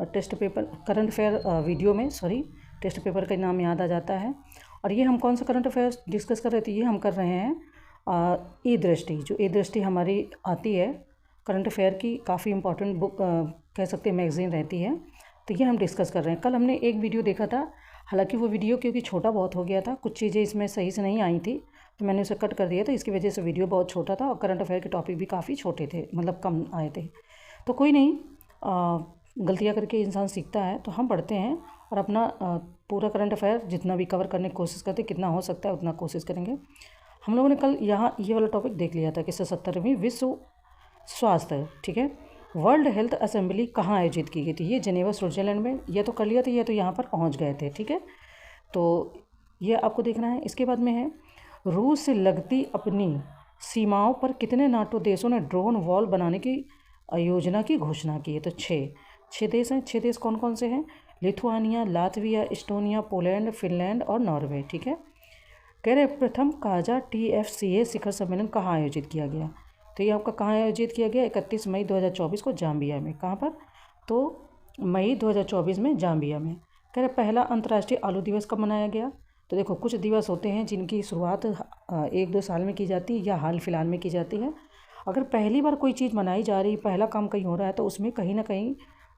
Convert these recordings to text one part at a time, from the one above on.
Test paper current affair video में, sorry, test paper का नाम याद आ जाता है। और ये हम कौन सा करंट अफेयर्स डिस्कस कर रहे थे, ये हम कर रहे हैं ई दृष्टि। जो ई दृष्टि हमारी आती है करंट अफेयर की, काफ़ी इंपॉर्टेंट बुक कह सकते हैं, मैगज़ीन रहती है। तो ये हम डिस्कस कर रहे हैं। कल हमने एक वीडियो देखा था, हालांकि वो वीडियो क्योंकि छोटा बहुत हो गया था, कुछ चीज़ें इसमें सही से नहीं आई थी, तो मैंने उसे कट कर दिया था। इसकी वजह से वीडियो बहुत छोटा था और करंट अफेयर के टॉपिक भी काफ़ी छोटे थे, मतलब कम आए थे। तो कोई नहीं, गलतियाँ करके इंसान सीखता है। तो हम पढ़ते हैं और अपना पूरा करंट अफेयर जितना भी कवर करने की कोशिश करते हैं, कितना हो सकता है उतना कोशिश करेंगे। हम लोगों ने कल यहाँ ये वाला टॉपिक देख लिया था कि 77वीं विश्व स्वास्थ्य, ठीक है, वर्ल्ड हेल्थ असेंबली कहाँ आयोजित की गई थी। ये जेनेवा स्विट्जरलैंड में, ये तो कर लिया था, ये तो यहाँ पर पहुँच गए थे, ठीक है। तो ये आपको देखना है। इसके बाद में है, रूस से लगती अपनी सीमाओं पर कितने नाटो देशों ने ड्रोन वॉल बनाने की योजना की घोषणा की है। तो छः देश हैं। 6 देश कौन कौन से हैं? Lithuania, Latvia, Estonia, Poland, Finland और नॉर्वे, ठीक है। कह रहे प्रथम काजा TFCA शिखर सम्मेलन कहाँ आयोजित किया गया। तो ये आपका कहाँ आयोजित किया गया? 31 मई 2024 को जाम्बिया में। कहाँ पर? तो मई 2024 में जाम्बिया में। कह रहे पहला अंतर्राष्ट्रीय आलू दिवस कब मनाया गया। तो देखो, कुछ दिवस होते हैं जिनकी शुरुआत 1-2 साल में की जाती है या हाल फिलहाल में की जाती है। अगर पहली बार कोई चीज़ मनाई जा रही, पहला काम कहीं हो रहा है, तो उसमें कहीं ना कहीं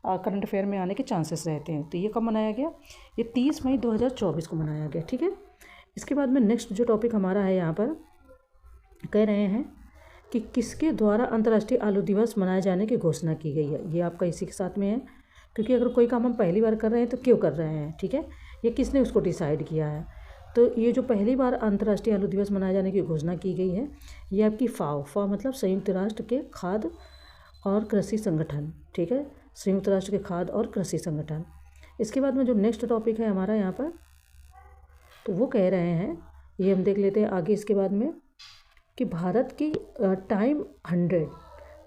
करंट अफेयर में आने के चांसेस रहते हैं। तो ये कब मनाया गया? ये 30 मई 2024 को मनाया गया, ठीक है। इसके बाद में नेक्स्ट जो टॉपिक हमारा है, यहाँ पर कह रहे हैं कि किसके द्वारा अंतर्राष्ट्रीय आलू दिवस मनाए जाने की घोषणा की गई है। ये आपका इसी के साथ में है, क्योंकि अगर कोई काम हम पहली बार कर रहे हैं तो क्यों कर रहे हैं, ठीक है, ये किसने उसको डिसाइड किया है। तो ये जो पहली बार अंतर्राष्ट्रीय आलू दिवस मनाए जाने की घोषणा की गई है, ये आपकी FAO मतलब संयुक्त राष्ट्र के खाद्य और कृषि संगठन, ठीक है, संयुक्त राष्ट्र के खाद्य और कृषि संगठन। इसके बाद में जो नेक्स्ट टॉपिक है हमारा यहाँ पर, तो वो कह रहे हैं, ये हम देख लेते हैं आगे इसके बाद में, कि भारत की टाइम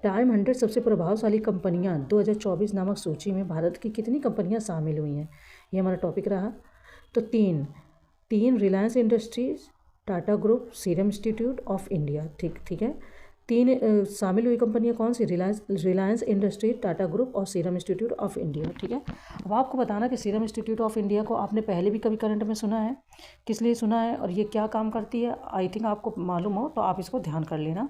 100 सबसे प्रभावशाली कंपनियां 2024 नामक सूची में भारत की कितनी कंपनियां शामिल हुई हैं, ये हमारा टॉपिक रहा। तो तीन Reliance industries, Tata group, serum institute of India, ठीक है। 3 शामिल हुई कंपनियां कौन सी? रिलायंस इंडस्ट्रीज, टाटा ग्रुप और सीरम इंस्टीट्यूट ऑफ इंडिया, ठीक है। अब आपको बताना कि सीरम इंस्टीट्यूट ऑफ इंडिया को आपने पहले भी कभी करंट में सुना है, किस लिए सुना है और ये क्या काम करती है। आई थिंक आपको मालूम हो तो आप इसको ध्यान कर लेना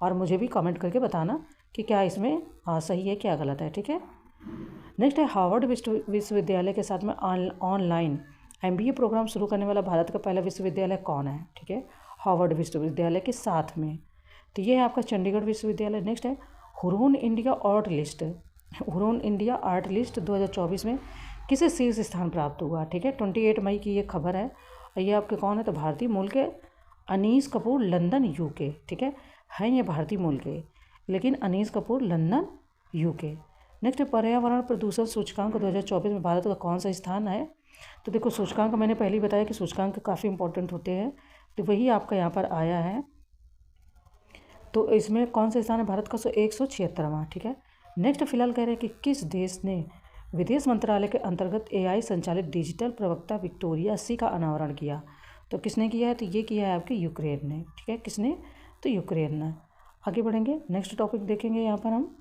और मुझे भी कमेंट करके बताना कि क्या इसमें सही है, क्या गलत है, ठीक है। नेक्स्ट है, हार्वर्ड विश्वविद्यालय के साथ में ऑनलाइन MBA प्रोग्राम शुरू करने वाला भारत का पहला विश्वविद्यालय कौन है, ठीक है, हार्वर्ड विश्वविद्यालय के साथ में। तो ये है आपका चंडीगढ़ विश्वविद्यालय। नेक्स्ट है, हुरून इंडिया आर्ट लिस्ट 2024 में किसे शीर्ष स्थान प्राप्त हुआ, ठीक है। 28 मई की ये खबर है। और ये आपके कौन है? तो भारतीय मूल के अनीस कपूर, लंदन UK, ठीक है ये भारतीय मूल के, लेकिन Anish Kapoor London UK। Next है, पर्यावरण प्रदूषण सूचकांक 2024 में भारत का कौन सा स्थान है। तो देखो, सूचकांक मैंने पहले ही बताया कि सूचकांक काफ़ी इंपॉर्टेंट होते हैं, तो वही आपका यहाँ पर आया है। तो इसमें कौन सा स्थान है भारत का? 176वां, ठीक है। नेक्स्ट फिलहाल कह रहे हैं कि किस देश ने विदेश मंत्रालय के अंतर्गत AI संचालित डिजिटल प्रवक्ता विक्टोरिया C का अनावरण किया। तो किसने किया है? तो ये किया है आपके यूक्रेन ने, ठीक है। किसने? तो यूक्रेन ने। आगे बढ़ेंगे, नेक्स्ट टॉपिक देखेंगे यहाँ पर हम।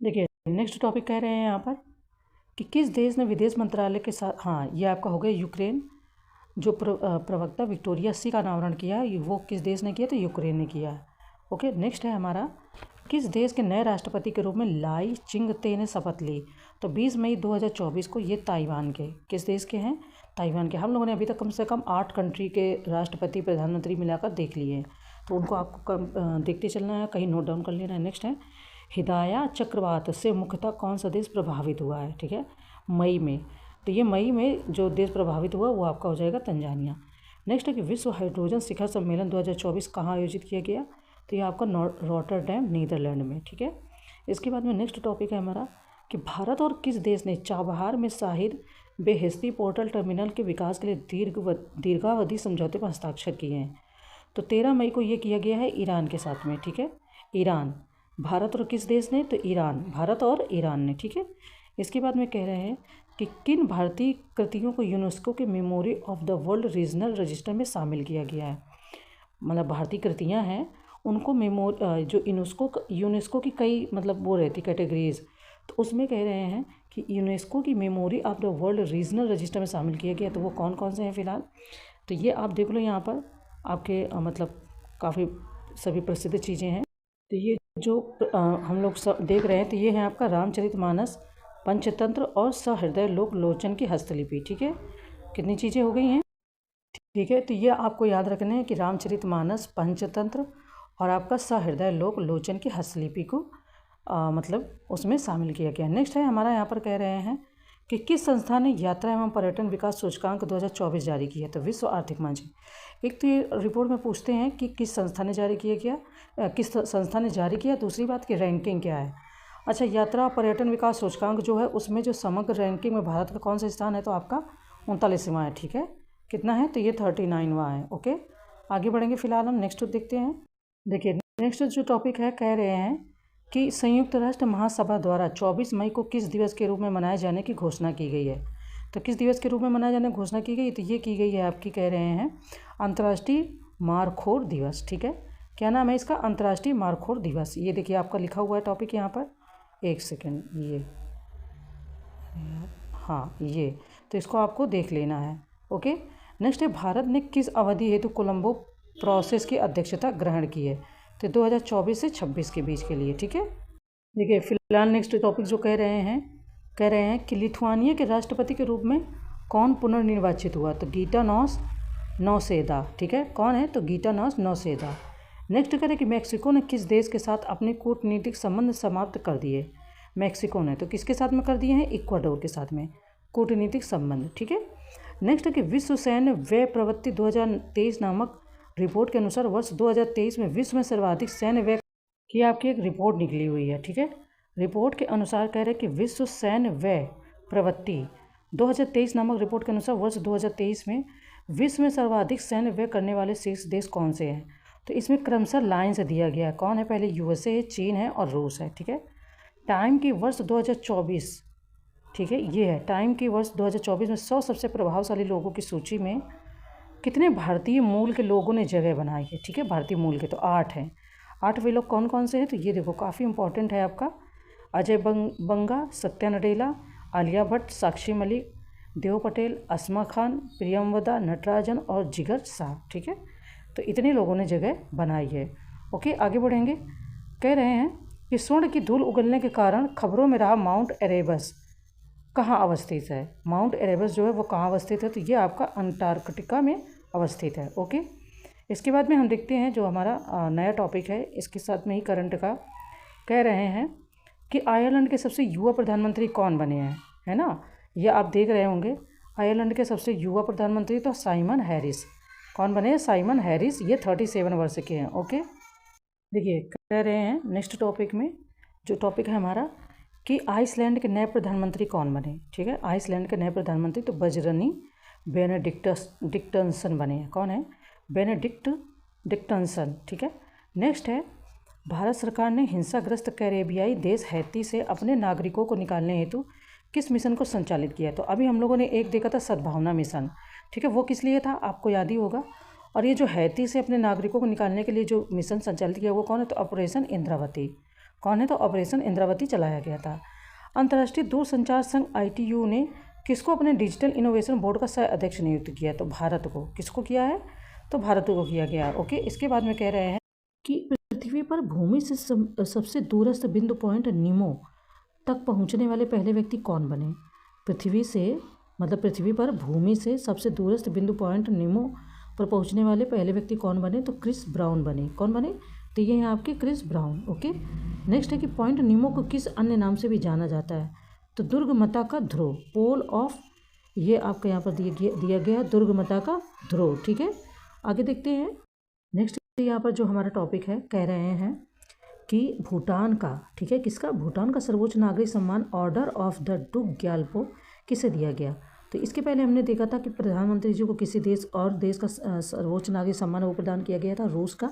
देखिए, नेक्स्ट टॉपिक कह रहे हैं यहाँ पर कि किस देश ने विदेश मंत्रालय के साथ, ये आपका हो गया यूक्रेन। जो प्रवक्ता विक्टोरिया C का अनावरण किया है, वो किस देश ने किया? तो यूक्रेन ने किया है। ओके, नेक्स्ट है हमारा, किस देश के नए राष्ट्रपति के रूप में लाई चिंगते ने शपथ ली। तो 20 मई 2024 को ये ताइवान के, किस देश के हैं? ताइवान के। हम लोगों ने अभी तक कम से कम 8 कंट्री के राष्ट्रपति प्रधानमंत्री मिलाकर देख लिए हैं, तो उनको आपको देखते चलना है, कहीं नोट डाउन कर लेना है। नेक्स्ट है, हिदाया चक्रवात से मुख्यतः कौन सा देश प्रभावित हुआ है, ठीक है, मई में। तो ये मई में जो देश प्रभावित हुआ वो आपका हो जाएगा तंजानिया। नेक्स्ट है कि विश्व हाइड्रोजन शिखर सम्मेलन 2024 कहाँ आयोजित किया गया। तो ये आपका रॉटरडैम, नीदरलैंड में, ठीक है। इसके बाद में नेक्स्ट टॉपिक है हमारा कि भारत और किस देश ने चाबहार में शाहिद बेहिस्ती पोर्टल टर्मिनल के विकास के लिए दीर्घावधि समझौते पर हस्ताक्षर किए हैं। तो 13 मई को ये किया गया है ईरान के साथ में, ठीक है, ईरान। भारत और किस देश ने? तो ईरान, भारत और ईरान ने, ठीक है। इसके बाद में कह रहे हैं कि किन भारतीय कृतियों को यूनेस्को के memory of the world regional register में शामिल किया गया है। मतलब भारतीय कृतियाँ हैं, उनको जो यूनेस्को की कई मतलब वो रहती कैटेगरीज, तो उसमें कह रहे हैं कि यूनेस्को की memory of the world regional register में शामिल किया गया। तो वो कौन कौन से हैं फ़िलहाल, तो ये आप देख लो यहाँ पर आपके मतलब काफ़ी सभी प्रसिद्ध चीज़ें हैं। तो ये जो हम लोग सब देख रहे हैं, तो ये है आपका रामचरितमानस, पंचतंत्र और सहृदय लोक लोचन की हस्तलिपि। ठीक है, कितनी चीज़ें हो गई हैं। ठीक है, तो ये आपको याद रखना है कि रामचरितमानस, पंचतंत्र और आपका सहृदय लोक लोचन की हस्तलिपि को मतलब उसमें शामिल किया गया। नेक्स्ट है हमारा यहाँ पर कह रहे हैं कि किस संस्था ने यात्रा एवं पर्यटन विकास सूचकांक 2024 जारी किया। तो विश्व आर्थिक मंच। एक तो ये रिपोर्ट में पूछते हैं कि किस संस्था ने जारी किया गया, किस संस्था ने जारी किया, दूसरी बात की रैंकिंग क्या है। अच्छा, यात्रा पर्यटन विकास सूचकांक जो है उसमें जो समग्र रैंकिंग में भारत का कौन सा स्थान है, तो आपका 39वां है। ठीक है, कितना है, तो ये 39वां है। ओके, आगे बढ़ेंगे। फिलहाल हम नेक्स्ट देखते हैं। देखिए नेक्स्ट जो टॉपिक है, कह रहे हैं कि संयुक्त राष्ट्र महासभा द्वारा 24 मई को किस दिवस के रूप में मनाए जाने की घोषणा की गई है। तो किस दिवस के रूप में मनाए जाने की घोषणा की गई, तो ये की गई है आपकी, कह रहे हैं अंतर्राष्ट्रीय मारखोर दिवस। ठीक है, क्या नाम है इसका, अंतर्राष्ट्रीय मारखोर दिवस। ये देखिए आपका लिखा हुआ है टॉपिक यहाँ पर, एक सेकेंड, ये हाँ ये, तो इसको आपको देख लेना है। ओके, नेक्स्ट है भारत ने किस अवधि हेतु कोलंबो प्रोसेस की अध्यक्षता ग्रहण की है। तो 2024 से 26 के बीच के लिए। ठीक है, देखिए फिलहाल नेक्स्ट टॉपिक जो कह रहे हैं कि लिथुआनिया के राष्ट्रपति के रूप में कौन पुनर्निर्वाचित हुआ। तो गीटानोस नौसेदा। ठीक है, कौन है, तो गीटानोस नौसेदा। नेक्स्ट कह रहे हैं कि मेक्सिको ने किस देश के साथ अपने कूटनीतिक संबंध समाप्त कर दिए। मेक्सिको ने तो किसके साथ में कर दिए हैं, इक्वाडोर के साथ में कूटनीतिक संबंध। ठीक है, नेक्स्ट है कि विश्व सैन्य व्यय प्रवृत्ति 2023 नामक रिपोर्ट के अनुसार वर्ष 2023 में विश्व में सर्वाधिक सैन्य व्यय की आपकी एक रिपोर्ट निकली हुई है। ठीक है, रिपोर्ट के अनुसार कह रहे हैं कि विश्व सैन्य व्यय प्रवृत्ति 2023 नामक रिपोर्ट के अनुसार वर्ष 2023 में विश्व में सर्वाधिक सैन्य व्यय करने वाले शीर्ष देश कौन से हैं। तो इसमें क्रमशः लाइन से दिया गया है, कौन है, पहले यूएसए है, चीन है और रूस है। ठीक है, टाइम की वर्ष 2024, ठीक है, ये है टाइम की वर्ष 2024 में 100 सबसे प्रभावशाली लोगों की सूची में कितने भारतीय मूल के लोगों ने जगह बनाई है। ठीक है, भारतीय मूल के तो 8 हैं। 8 वे लोग कौन कौन से हैं, तो ये देखो काफ़ी इंपॉर्टेंट है आपका, अजय बंगा, सत्या नडेला, आलिया भट्ट, साक्षी मलिक, देव पटेल, अस्मा खान, प्रियमवदा, नटराजन और जिगर साहब। ठीक है, तो इतने लोगों ने जगह बनाई है। ओके, आगे बढ़ेंगे। कह रहे हैं कि स्वर्ण की धूल उगलने के कारण खबरों में रहा माउंट एरेबस कहाँ अवस्थित है। माउंट एरेबस जो है वो कहाँ अवस्थित है, तो ये आपका अंटार्कटिका में अवस्थित है। ओके, इसके बाद में हम देखते हैं जो हमारा नया टॉपिक है, इसके साथ में ही करंट का। कह रहे हैं कि आयरलैंड के सबसे युवा प्रधानमंत्री कौन बने हैं, है ना, ये आप देख रहे होंगे। आयरलैंड के सबसे युवा प्रधानमंत्री तो साइमन हैरिस। कौन बने, साइमन हैरिस, ये 37 वर्ष के हैं। ओके, देखिए कह रहे हैं नेक्स्ट टॉपिक में, जो टॉपिक है हमारा कि आइसलैंड के नए प्रधानमंत्री कौन बने। ठीक है, आइसलैंड के नए प्रधानमंत्री तो बजरनी बेनेडिक्टसन बने हैं। कौन है, बेनेडिक्टसन। ठीक है, नेक्स्ट है भारत सरकार ने हिंसाग्रस्त कैरेबियाई देश हैती से अपने नागरिकों को निकालने हेतु किस मिशन को संचालित किया। तो अभी हम लोगों ने एक देखा था सद्भावना मिशन। ठीक है, वो किस लिए था आपको याद ही होगा। और ये जो हैती से अपने नागरिकों को निकालने के लिए जो मिशन संचालित किया वो कौन है, तो ऑपरेशन इंद्रावती। कौन है, तो ऑपरेशन इंद्रावती चलाया गया था। अंतर्राष्ट्रीय दूरसंचार संघ ITU ने किसको अपने डिजिटल इनोवेशन बोर्ड का सह अध्यक्ष नियुक्त किया, तो भारत को। किसको किया है, तो भारत को किया गया है। ओके, इसके बाद में कह रहे हैं कि पृथ्वी पर भूमि से सबसे दूरस्थ बिंदु पॉइंट नीमो तक पहुंचने वाले पहले व्यक्ति कौन बने। पृथ्वी से मतलब पृथ्वी पर भूमि से सबसे दूरस्थ बिंदु पॉइंट नीमो पर पहुंचने वाले पहले व्यक्ति कौन बने, तो क्रिस ब्राउन बने। कौन बने, तो ये हैं आपके क्रिस ब्राउन। ओके, नेक्स्ट है कि पॉइंट नीमो को किस अन्य नाम से भी जाना जाता है, तो दुर्गमता का ध्रुव, पोल ऑफ, ये आपका यहाँ पर दिया गया दुर्गमता का ध्रुव। ठीक है, आगे देखते हैं। नेक्स्ट यहाँ पर जो हमारा टॉपिक है, कह रहे हैं कि भूटान का, ठीक है, किसका, भूटान का सर्वोच्च नागरिक सम्मान ऑर्डर ऑफ द डुग ग्याल्पो किसे दिया गया। तो इसके पहले हमने देखा था कि प्रधानमंत्री जी को किसी देश का सर्वोच्च नागरिक सम्मान वो प्रदान किया गया था, रूस का।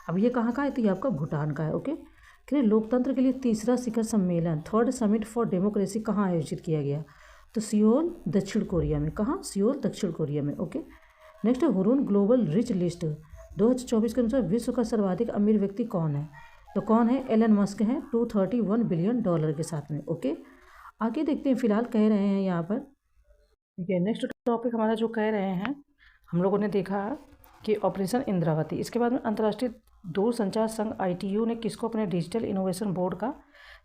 अब ये कहाँ का है, तो ये आपका भूटान का है। ओके, कि लोकतंत्र के लिए तीसरा शिखर सम्मेलन, 3rd समिट फॉर डेमोक्रेसी कहाँ आयोजित किया गया, तो सियोल दक्षिण कोरिया में। कहाँ, सियोल दक्षिण कोरिया में। ओके, नेक्स्ट है हुरून ग्लोबल रिच लिस्ट 2024 के अनुसार विश्व का सर्वाधिक अमीर व्यक्ति कौन है, तो कौन है? एलन मस्क हैं, $231 बिलियन के साथ में। ओके, आगे देखते हैं। फिलहाल कह रहे हैं यहाँ पर, ठीक है, नेक्स्ट टॉपिक हमारा जो कह रहे हैं, हम लोगों ने देखा कि ऑपरेशन इंद्रावती। इसके बाद में अंतर्राष्ट्रीय दूरसंचार संघ ITU ने किसको अपने डिजिटल इनोवेशन बोर्ड का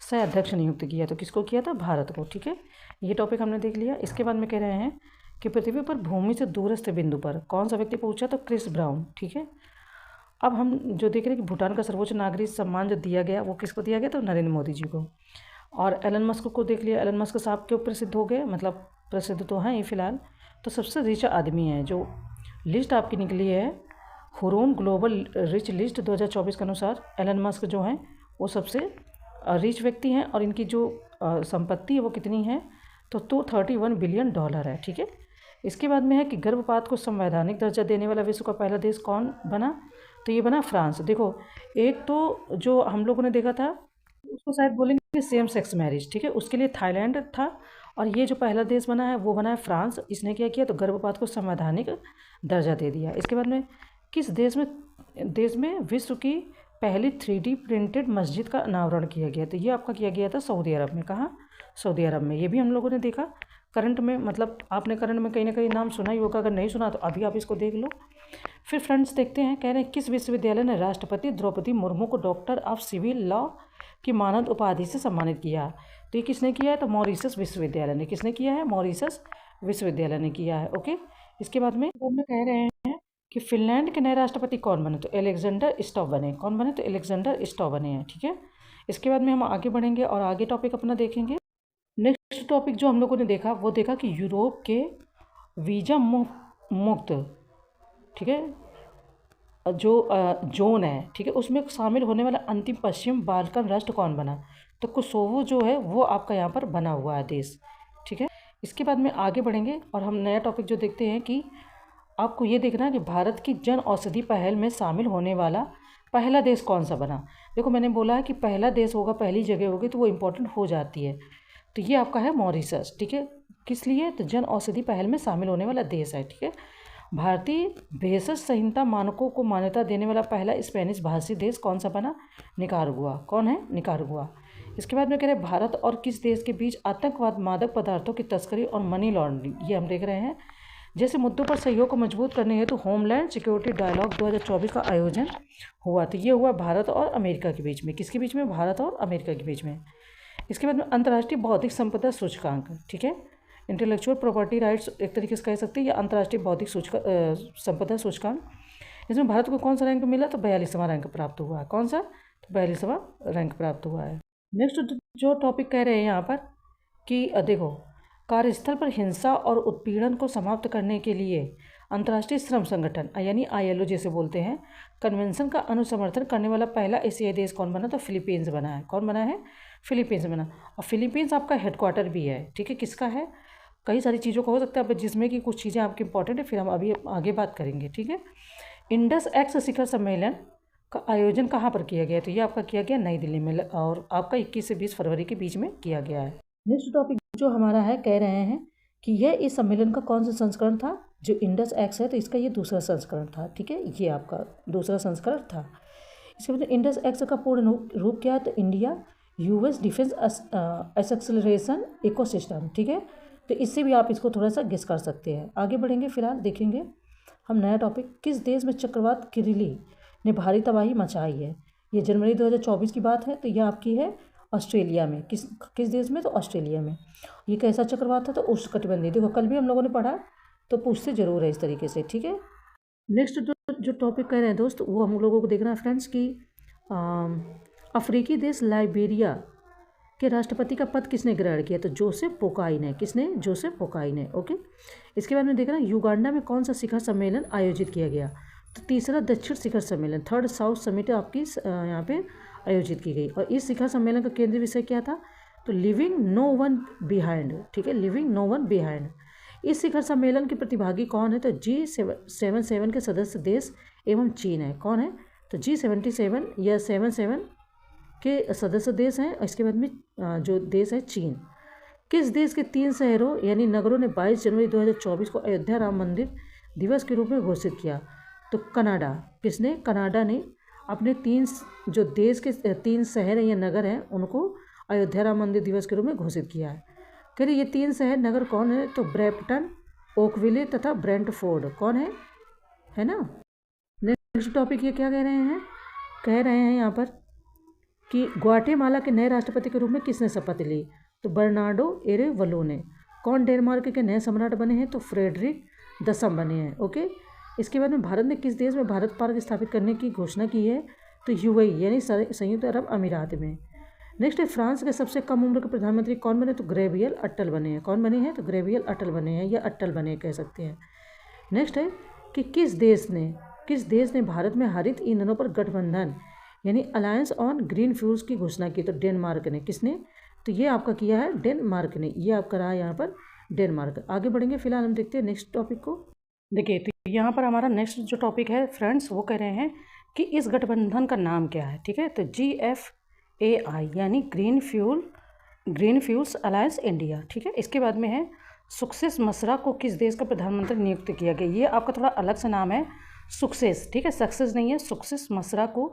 सह अध्यक्ष नियुक्त किया? तो किसको किया था? भारत को। ठीक है, ये टॉपिक हमने देख लिया। इसके बाद में कह रहे हैं कि पृथ्वी पर भूमि से दूरस्थ बिंदु पर कौन सा व्यक्ति पहुंचा? तो क्रिस ब्राउन। ठीक है, अब हम जो देख रहे हैं कि भूटान का सर्वोच्च नागरिक सम्मान जो दिया गया वो किसको दिया गया? तो नरेंद्र मोदी जी को। और एलन मस्क को देख लिया। एलन मस्क साहब क्यों प्रसिद्ध हो गए? मतलब प्रसिद्ध तो हैं ही फिलहाल, तो सबसे रिच आदमी है। जो लिस्ट आपकी निकली है हुरोन ग्लोबल रिच लिस्ट 2024 के अनुसार, एलन मस्क जो हैं वो सबसे रिच व्यक्ति हैं। और इनकी जो संपत्ति है वो कितनी है? तो $231 बिलियन है। ठीक है, इसके बाद में है कि गर्भपात को संवैधानिक दर्जा देने वाला विश्व का पहला देश कौन बना? तो ये बना फ्रांस। देखो, एक तो जो हम लोगों ने देखा था उसको शायद बोलेंगे सेम सेक्स मैरिज। ठीक है, उसके लिए थाईलैंड था। और ये जो पहला देश बना है वो बना है फ्रांस। इसने क्या किया? तो गर्भपात को संवैधानिक दर्जा दे दिया। इसके बाद में किस देश में विश्व की पहली 3D प्रिंटेड मस्जिद का अनावरण किया गया? तो ये आपका किया गया था सऊदी अरब में। कहाँ? सऊदी अरब में। ये भी हम लोगों ने देखा करंट में, मतलब आपने करंट में कहीं ना कहीं नाम सुना ही होगा। अगर नहीं सुना तो अभी आप इसको देख लो। फिर फ्रेंड्स देखते हैं, कह रहे हैं किस विश्वविद्यालय ने राष्ट्रपति द्रौपदी मुर्मू को डॉक्टर ऑफ सिविल लॉ की मानद उपाधि से सम्मानित किया? तो ये किसने किया है? तो मॉरिशस विश्वविद्यालय ने। किसने किया है? मॉरिशस विश्वविद्यालय ने किया है। ओके, इसके बाद में कह रहे हैं कि फिनलैंड के नए राष्ट्रपति कौन बने? तो एलेक्जेंडर स्टॉप बने। कौन बने? तो एलेक्जेंडर स्टॉप बने हैं। ठीक है, इसके बाद में हम आगे बढ़ेंगे और आगे टॉपिक अपना देखेंगे। नेक्स्ट टॉपिक जो हम लोगों ने देखा वो देखा कि यूरोप के वीजा मुक्त, ठीक है, जो जोन है, ठीक है, उसमें शामिल होने वाला अंतिम पश्चिम बाल्कन राष्ट्र कौन बना? तो कोसोवो जो है वो आपका यहाँ पर बना हुआ है देश। ठीक है, इसके बाद में आगे बढ़ेंगे और हम नया टॉपिक जो देखते हैं कि आपको ये देखना है कि भारत की जन औषधि पहल में शामिल होने वाला पहला देश कौन सा बना। देखो, मैंने बोला है कि पहला देश होगा, पहली जगह होगी तो वो इम्पोर्टेंट हो जाती है। तो ये आपका है मॉरिशस। ठीक है, किस लिए? तो जन औषधि पहल में शामिल होने वाला देश है। ठीक है, भारतीय भेषज संहिता मानकों को मान्यता देने वाला पहला स्पेनिश भाषी देश कौन सा बना? निकारागुआ। कौन है? निकारागुआ। इसके बाद में कह रहे हैं भारत और किस देश के बीच आतंकवाद, मादक पदार्थों की तस्करी और मनी लॉन्ड्रिंग, ये हम देख रहे हैं, जैसे मुद्दों पर सहयोग को मजबूत करने हेतु होमलैंड सिक्योरिटी डायलॉग 2024 का आयोजन हुआ। तो ये हुआ भारत और अमेरिका के बीच में। किसके बीच में? भारत और अमेरिका के बीच में। इसके बाद में अंतर्राष्ट्रीय बौद्धिक संपदा सूचकांक, ठीक है, इंटेलेक्चुअल प्रॉपर्टी राइट्स एक तरीके से कह सकते हैं, या अंतर्राष्ट्रीय बौद्धिक संपदा सूचकांक, इसमें भारत को कौन सा रैंक मिला? तो 42वां रैंक प्राप्त हुआ है। कौन सा? तो 42वां रैंक प्राप्त हुआ है। नेक्स्ट जो टॉपिक कह रहे हैं यहाँ पर कि देखो, कार्यस्थल पर हिंसा और उत्पीड़न को समाप्त करने के लिए अंतर्राष्ट्रीय श्रम संगठन यानी ILO जैसे बोलते हैं, कन्वेंशन का अनुसमर्थन करने वाला पहला एशियाई देश कौन बना? तो फिलीपींस बना है। कौन बना है? फिलीपींस बना। और फिलीपींस आपका हेडक्वार्टर भी है। ठीक है, किसका है? कई सारी चीज़ों का हो सकता है, जिसमें कि कुछ चीज़ें आपकी इंपॉर्टेंट है, फिर हम अभी आगे बात करेंगे। ठीक है, इंडस एक्स शिखर सम्मेलन का आयोजन कहाँ पर किया गया? तो ये आपका किया गया नई दिल्ली में, और आपका 21 से 20 फरवरी के बीच में किया गया है। नेक्स्ट टॉपिक जो हमारा है, कह रहे हैं कि यह इस सम्मेलन का कौन सा संस्करण था? जो इंडस एक्स है तो इसका ये दूसरा संस्करण था। ठीक है, ये आपका दूसरा संस्करण था। इसके बाद इंडस एक्स का पूर्ण रूप क्या है? तो India US defence acceleration ecosystem. ठीक है, तो इससे भी आप इसको थोड़ा सा गेस कर सकते हैं। आगे बढ़ेंगे, फिलहाल देखेंगे हम नया टॉपिक, किस देश में चक्रवात किरिली ने भारी तबाही मचाई है? ये जनवरी 2024 की बात है। तो यह आपकी है ऑस्ट्रेलिया में। किस देश में? तो ऑस्ट्रेलिया में। ये कैसा चक्रवात था? तो उष्णकटिबंधीय। देखो, कल भी हम लोगों ने पढ़ा, तो पूछते जरूर है इस तरीके से। ठीक है, नेक्स्ट जो टॉपिक कह रहे हैं दोस्त, वो हम लोगों को देखना है फ्रेंड्स कि अफ्रीकी देश लाइबेरिया के राष्ट्रपति का पद किसने ग्रहण किया? तो जोसेफ बोकाई ने। किसने? जोसेफ बोकाई ने। ओके, इसके बाद में देखना युगांडा में कौन सा शिखर सम्मेलन आयोजित किया गया? तो तीसरा दक्षिण शिखर सम्मेलन, 3rd साउथ समिट आपकी यहाँ पे आयोजित की गई। और इस शिखर सम्मेलन का केंद्रीय विषय क्या था? तो लिविंग नो वन बिहाइंड। ठीक है, लिविंग नो वन बिहाइंड। इस शिखर सम्मेलन के प्रतिभागी कौन है? तो G77 के सदस्य देश एवं चीन है। कौन है? तो G77 या 77 के सदस्य देश हैं। इसके बाद में जो देश है चीन। किस देश के 3 शहरों यानी नगरों ने 22 जनवरी 2024 को अयोध्या राम मंदिर दिवस के रूप में घोषित किया? तो कनाडा। किसने? कनाडा ने अपने जो देश के 3 शहर या नगर हैं उनको अयोध्या राम मंदिर दिवस के रूप में घोषित किया है। कह रहे ये 3 शहर नगर कौन है? तो ब्रैम्पटन, ओकविले तथा ब्रेंटफोर्ड। कौन है ना। नेक्स्ट टॉपिक ये क्या कह रहे हैं यहाँ पर कि ग्वाटेमाला के नए राष्ट्रपति के रूप में किसने शपथ ली? तो बर्नार्डो एरेवलो ने। कौन डेनमार्क के नए सम्राट बने हैं? तो फ्रेडरिक 10 बने हैं। ओके। इसके बाद में भारत ने किस देश में भारत पार्क स्थापित करने की घोषणा की है? तो यूएई यानी संयुक्त अरब अमीरात में। नेक्स्ट है फ्रांस के सबसे कम उम्र के प्रधानमंत्री कौन बने? तो ग्रेवियल अटल बने हैं। कौन बने हैं? तो ग्रेवियल अटल बने हैं या अटल बने कह सकते हैं। नेक्स्ट है कि किस देश ने भारत में हरित ईंधनों पर गठबंधन यानी अलायंस ऑन ग्रीन फ्यूल्स की घोषणा की? तो डेनमार्क ने। किसने? तो ये आपका किया है डेनमार्क ने। ये आपका रहा यहाँ पर डेनमार्क। आगे बढ़ेंगे, फिलहाल हम देखते हैं नेक्स्ट टॉपिक को। देखिए तो यहाँ पर हमारा नेक्स्ट जो टॉपिक है फ्रेंड्स वो कह रहे हैं कि इस गठबंधन का नाम क्या है। ठीक है, तो GFAI यानी ग्रीन फ्यूल्स अलायंस इंडिया। ठीक है, इसके बाद में है सक्सेस मसरा को किस देश का प्रधानमंत्री नियुक्त किया गया? ये आपका थोड़ा अलग सा नाम है सक्सेस। ठीक है, सक्सेस नहीं है, सक्सेस मसरा को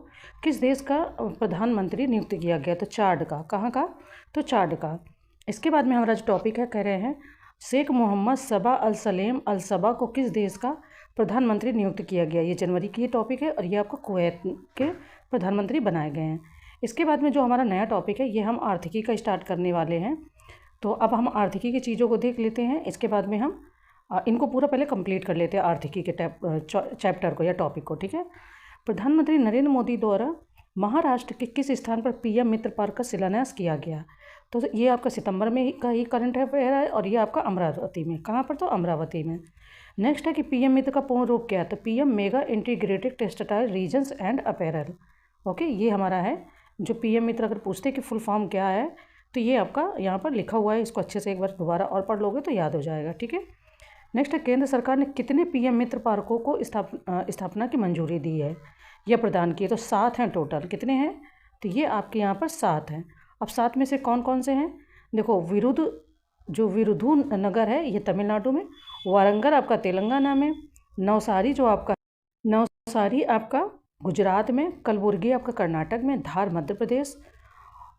किस देश का प्रधानमंत्री नियुक्त किया गया? तो चाड का। कहाँ का? तो चाड का। इसके बाद में हमारा जो टॉपिक है कह रहे हैं शेख मोहम्मद सबा अल सलेम अल सबा को किस देश का प्रधानमंत्री नियुक्त किया गया? ये जनवरी की ये टॉपिक है और ये आपको कुवैत के प्रधानमंत्री बनाए गए हैं। इसके बाद में जो हमारा नया टॉपिक है ये हम आर्थिकी का स्टार्ट करने वाले हैं। तो अब हम आर्थिकी की चीज़ों को देख लेते हैं। इसके बाद में हम इनको पूरा पहले कंप्लीट कर लेते हैं आर्थिकी के चैप्टर को या टॉपिक को। ठीक है, प्रधानमंत्री नरेंद्र मोदी द्वारा महाराष्ट्र के किस स्थान पर PM मित्र पार्क का शिलान्यास किया गया? तो ये आपका सितंबर में का ही करंट अफेयर है और ये आपका अमरावती में। कहाँ पर? तो अमरावती में। नेक्स्ट है कि PM मित्र का पूर्ण रूप क्या है? तो PM mega integrated textile regions and apparel. Okay, ये हमारा है जो PM मित्र। अगर पूछते कि फुल फॉर्म क्या है तो ये आपका यहाँ पर लिखा हुआ है। इसको अच्छे से एक बार दोबारा और पढ़ लोगे तो याद हो जाएगा। ठीक है, नेक्स्ट है केंद्र सरकार ने कितने PM मित्र पार्कों को स्थापना की मंजूरी दी है या प्रदान की है? तो 7 हैं टोटल। कितने हैं? तो ये आपके यहाँ पर 7 हैं। अब 7 में से कौन कौन से हैं? देखो विरुधु नगर है ये तमिलनाडु में, वारंगल आपका तेलंगाना में, नवसारी आपका गुजरात में, कलबुर्गी आपका कर्नाटक में, धार मध्य प्रदेश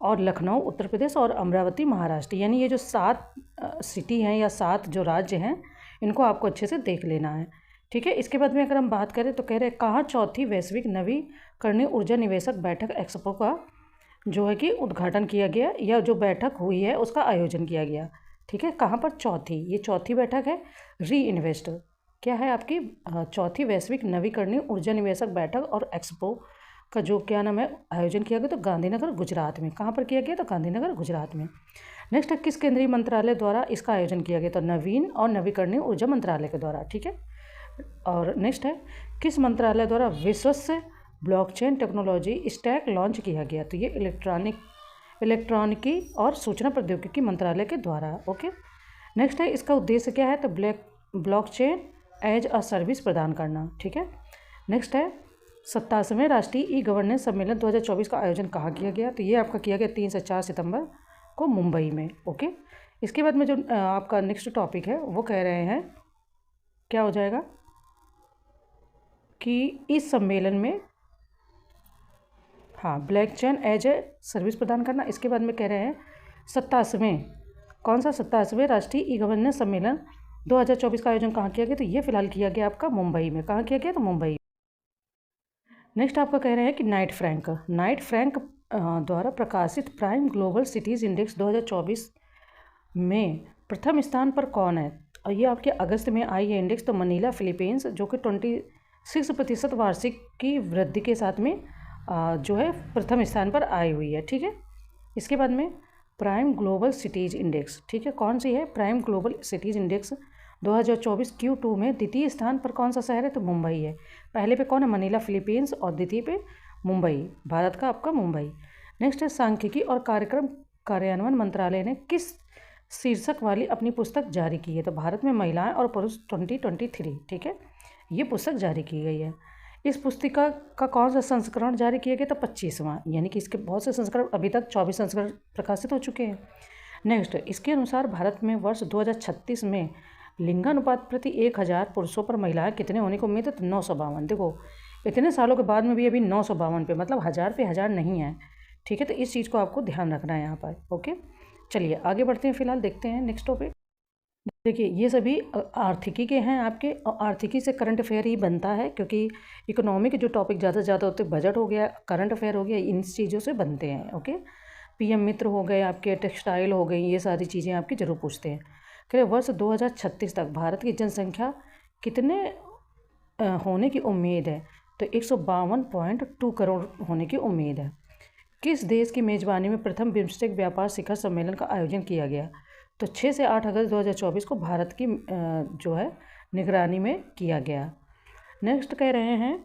और लखनऊ उत्तर प्रदेश और अमरावती महाराष्ट्र। यानी ये जो 7 सिटी हैं या 7 जो राज्य हैं इनको आपको अच्छे से देख लेना है। ठीक है, इसके बाद में अगर हम बात करें तो कह रहे हैं कहाँ चौथी वैश्विक नवीकरणीय ऊर्जा निवेशक बैठक एक्सपो का जो है कि उद्घाटन किया गया या जो बैठक हुई है उसका आयोजन किया गया? ठीक है, कहाँ पर? ये चौथी बैठक है री इन्वेस्ट। क्या है आपकी? चौथी वैश्विक नवीकरणीय ऊर्जा निवेशक बैठक और एक्सपो का जो क्या नाम है आयोजन किया गया? तो गांधीनगर गुजरात में। कहाँ पर किया गया? तो गांधीनगर गुजरात में। नेक्स्ट है किस केंद्रीय मंत्रालय द्वारा इसका आयोजन किया गया? तो नवीन और नवीकरणीय ऊर्जा मंत्रालय के द्वारा। ठीक है, और नेक्स्ट है किस मंत्रालय द्वारा विश्वस्त ब्लॉकचेन टेक्नोलॉजी स्टैक लॉन्च किया गया? तो ये इलेक्ट्रॉनिकी और सूचना प्रौद्योगिकी मंत्रालय के द्वारा। ओके, नेक्स्ट है इसका उद्देश्य क्या है? तो ब्लॉकचेन एज अ सर्विस प्रदान करना। ठीक है, नेक्स्ट है 27वें राष्ट्रीय ई-गवर्नेंस सम्मेलन 2024 का आयोजन कहाँ किया गया? तो ये आपका किया गया 3 से 4 सितंबर को मुंबई में। ओके, इसके बाद में जो आपका नेक्स्ट टॉपिक है वो कह रहे हैं क्या हो जाएगा कि इस सम्मेलन में ब्लॉकचेन एज ए सर्विस प्रदान करना। इसके बाद में कह रहे हैं 27वें राष्ट्रीय ई-गवर्नेंस सम्मेलन 2024 का आयोजन कहाँ किया गया? तो ये फिलहाल किया गया आपका मुंबई में। कहाँ किया गया? तो मुंबई। नेक्स्ट आपका कह रहे हैं कि नाइट फ्रैंक द्वारा प्रकाशित प्राइम ग्लोबल सिटीज़ इंडेक्स 2024 में प्रथम स्थान पर कौन है? और ये आपके अगस्त में आई है इंडेक्स। तो मनीला फिलीपींस जो कि 26% वार्षिक की वृद्धि के साथ में जो है प्रथम स्थान पर आई हुई है। ठीक है, इसके बाद में प्राइम ग्लोबल सिटीज़ इंडेक्स। ठीक है, कौन सी है? Prime global cities index 2024 Q2 में द्वितीय स्थान पर कौन सा शहर है? तो मुंबई है। पहले पे कौन है? मनीला फिलीपींस और द्वितीय पे मुंबई, भारत का आपका मुंबई। नेक्स्ट है सांख्यिकी और कार्यक्रम कार्यान्वयन मंत्रालय ने किस शीर्षक वाली अपनी पुस्तक जारी की है? तो भारत में महिलाएं और पुरुष 2023। ठीक है, ये पुस्तक जारी की गई है। इस पुस्तिका का कौन सा संस्करण जारी किया गया? तो 25वां। यानी कि इसके बहुत से संस्करण, अभी तक 24 संस्करण प्रकाशित हो चुके हैं। नेक्स्ट, इसके अनुसार भारत में वर्ष 2036 में लिंगानुपात प्रति 1000 पुरुषों पर महिलाएं कितने होने को उम्मीद है? तो 952। देखो इतने सालों के बाद में भी अभी 952 पे, मतलब 1000 पे 1000 नहीं है, ठीक है। तो इस चीज़ को आपको ध्यान रखना है यहाँ पर, ओके। चलिए आगे बढ़ते हैं, फिलहाल देखते हैं नेक्स्ट टॉपिक। देखिए ये सभी आर्थिकी के हैं आपके, और आर्थिकी से करंट अफेयर ही बनता है, क्योंकि इकोनॉमी के जो टॉपिक ज़्यादा से ज़्यादा होते हैं, बजट हो गया, करंट अफेयर हो गया, इन चीज़ों से बनते हैं, ओके। पीएम मित्र हो गए आपके, टेक्सटाइल हो गई, ये सारी चीज़ें आपकी जरूर पूछते हैं। कह रहे वर्ष 2036 तक भारत की जनसंख्या कितने होने की उम्मीद है? तो 152.2 करोड़ होने की उम्मीद है। किस देश की मेज़बानी में प्रथम बिम्स्टेक व्यापार शिखर सम्मेलन का आयोजन किया गया? तो 6 से 8 अगस्त 2024 को भारत की जो है निगरानी में किया गया। नेक्स्ट कह रहे हैं,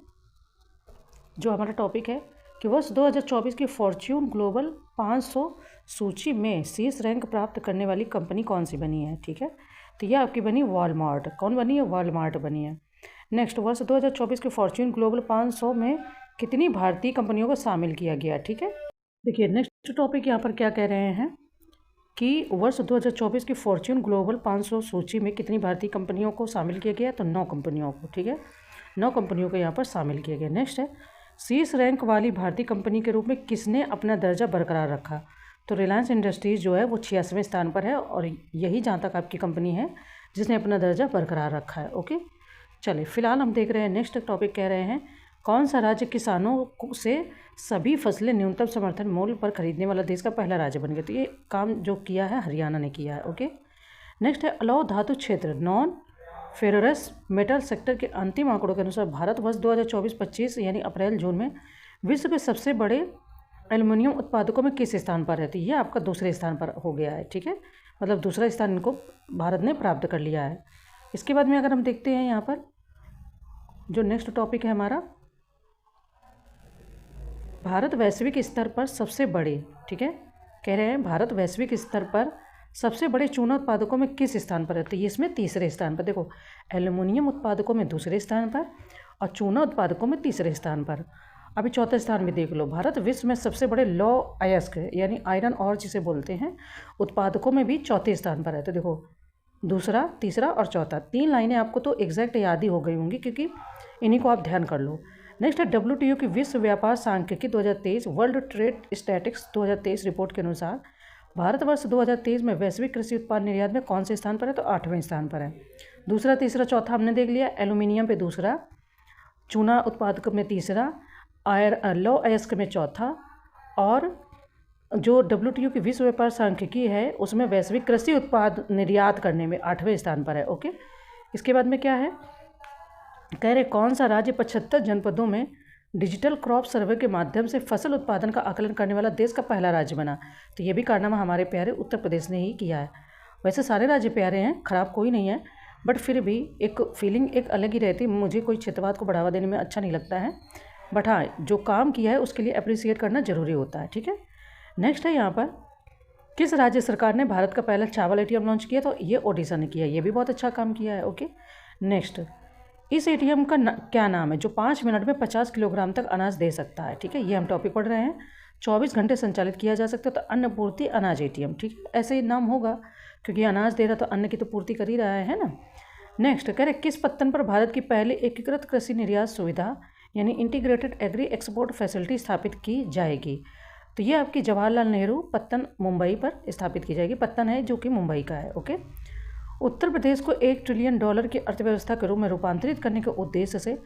जो हमारा टॉपिक है कि वर्ष 2024 की फॉर्च्यून ग्लोबल 500 सूची में शीर्ष रैंक प्राप्त करने वाली कंपनी कौन सी बनी है, ठीक है। तो यह आपकी बनी वॉलमार्ट। कौन बनी है? वॉलमार्ट बनी है। नेक्स्ट, वर्ष 2024 के फॉर्च्यून ग्लोबल 500 में कितनी भारतीय कंपनियों को शामिल किया गया, ठीक है। देखिए नेक्स्ट टॉपिक यहाँ पर क्या कह रहे हैं कि वर्ष 2024 की फॉर्च्यून ग्लोबल 500 सूची में कितनी भारतीय कंपनियों को शामिल किया गया? तो 9 कंपनियों को, ठीक है। 9 कंपनियों को यहाँ पर शामिल किया गया। नेक्स्ट है, शीर्ष रैंक वाली भारतीय कंपनी के रूप में किसने अपना दर्जा बरकरार रखा? तो रिलायंस इंडस्ट्रीज़ जो है वो 86वें स्थान पर है, और यही जहाँ तक आपकी कंपनी है जिसने अपना दर्जा बरकरार रखा है, ओके। चलिए फिलहाल हम देख रहे हैं नेक्स्ट टॉपिक। कह रहे हैं कौन सा राज्य किसानों से सभी फसलें न्यूनतम समर्थन मूल्य पर खरीदने वाला देश का पहला राज्य बन गया? तो ये काम जो किया है हरियाणा ने किया है, ओके। नेक्स्ट है, अलौह धातु क्षेत्र नॉन फेररस मेटल सेक्टर के अंतिम आंकड़ों के अनुसार भारत वर्ष 2024-25 यानी अप्रैल जून में विश्व के सबसे बड़े एल्युमिनियम उत्पादकों में किस स्थान पर है? तो ये आपका दूसरे स्थान पर हो गया है, ठीक है। मतलब दूसरा स्थान इनको भारत ने प्राप्त कर लिया है। इसके बाद में अगर हम देखते हैं यहाँ पर जो नेक्स्ट टॉपिक है हमारा, भारत वैश्विक स्तर पर सबसे बड़े, ठीक है, कह रहे हैं भारत वैश्विक स्तर पर सबसे बड़े चूना उत्पादकों में किस स्थान पर है? तो ये इसमें तीसरे स्थान पर। देखो एल्युमिनियम उत्पादकों में दूसरे स्थान पर और चूना उत्पादकों में तीसरे स्थान पर। अभी चौथे स्थान में देख लो, भारत विश्व में सबसे बड़े लौ अयस्क यानी आयरन और जिसे बोलते हैं उत्पादकों में भी चौथे स्थान पर है। तो देखो दूसरा, तीसरा और चौथा, 3 लाइनें आपको तो एग्जैक्ट याद ही हो गई होंगी, क्योंकि इन्हीं को आप ध्यान कर लो। नेक्स्ट है, WTO की विश्व व्यापार सांख्यिकी 2023 वर्ल्ड ट्रेड स्टैटिक्स 2023 रिपोर्ट के अनुसार भारत वर्ष 2023 में वैश्विक कृषि उत्पाद निर्यात में कौन से स्थान पर है? तो 8वें स्थान पर है। दूसरा, तीसरा, चौथा हमने देख लिया। एल्युमिनियम पे दूसरा, चूना उत्पादक में तीसरा, लौ अयस्क में चौथा, और जो WTO की विश्व व्यापार सांख्यिकी है उसमें वैश्विक कृषि उत्पाद निर्यात करने में 8वें स्थान पर है, ओके। इसके बाद में क्या है, कह रहे कौन सा राज्य 75 जनपदों में डिजिटल क्रॉप सर्वे के माध्यम से फसल उत्पादन का आकलन करने वाला देश का पहला राज्य बना? तो ये भी कारनामा हमारे प्यारे उत्तर प्रदेश ने ही किया है। वैसे सारे राज्य प्यारे हैं, ख़राब कोई नहीं है, बट फिर भी एक फीलिंग एक अलग ही रहती है। मुझे कोई क्षेत्रवाद को बढ़ावा देने में अच्छा नहीं लगता है, बट हाँ जो काम किया है उसके लिए अप्रिसिएट करना ज़रूरी होता है, ठीक है। नेक्स्ट है यहाँ पर, किस राज्य सरकार ने भारत का पहला चावल ATM लॉन्च किया? तो ये ओडिशा ने किया, ये भी बहुत अच्छा काम किया है, ओके। नेक्स्ट, इस ATM का क्या नाम है जो 5 मिनट में 50 किलोग्राम तक अनाज दे सकता है? ठीक है, ये हम टॉपिक पढ़ रहे हैं। 24 घंटे संचालित किया जा सकता है, तो अन्नपूर्ति अनाज ATM, ठीक है, ऐसे ही नाम होगा क्योंकि अनाज दे रहा तो अन्न की तो पूर्ति कर ही रहा है ना। नेक्स्ट कह रहे किस पत्तन पर भारत की पहली एकीकृत कृषि निर्यात सुविधा यानी इंटीग्रेटेड एग्री एक्सपोर्ट फैसिलिटी स्थापित की जाएगी? तो ये आपकी जवाहरलाल नेहरू पत्तन मुंबई पर स्थापित की जाएगी। पत्तन है जो कि मुंबई का है, ओके। उत्तर प्रदेश को $1 ट्रिलियन की अर्थव्यवस्था के रूप में रूपांतरित करने के उद्देश्य से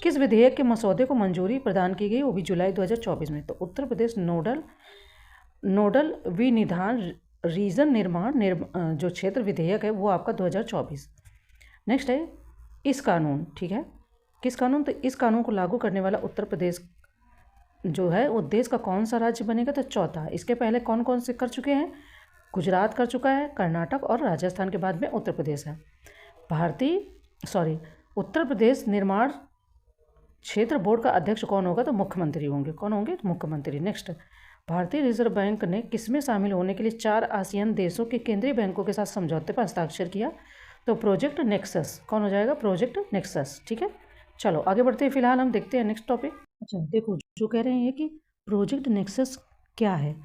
किस विधेयक के मसौदे को मंजूरी प्रदान की गई? वो भी जुलाई 2024 में। तो उत्तर प्रदेश नोडल विनिधान रीजन निर्माण जो क्षेत्र विधेयक है वो आपका 2024। नेक्स्ट है इस कानून, ठीक है, किस कानून? तो इस कानून को लागू करने वाला उत्तर प्रदेश जो है वो देश का कौन सा राज्य बनेगा? तो चौथा। इसके पहले कौन कौन से कर चुके हैं? गुजरात कर चुका है, कर्नाटक और राजस्थान के बाद में उत्तर प्रदेश है। उत्तर प्रदेश निर्माण क्षेत्र बोर्ड का अध्यक्ष कौन होगा? तो मुख्यमंत्री होंगे। कौन होंगे? तो मुख्यमंत्री। नेक्स्ट, भारतीय रिजर्व बैंक ने किसमें शामिल होने के लिए 4 आसियान देशों के केंद्रीय बैंकों के साथ समझौते पर हस्ताक्षर किया? तो प्रोजेक्ट नेक्सस। कौन हो जाएगा? प्रोजेक्ट नेक्सस, ठीक है। चलो आगे बढ़ते हैं, फिलहाल हम देखते हैं नेक्स्ट टॉपिक। अच्छा देखो, जो कह रहे हैं कि प्रोजेक्ट नेक्सस क्या है,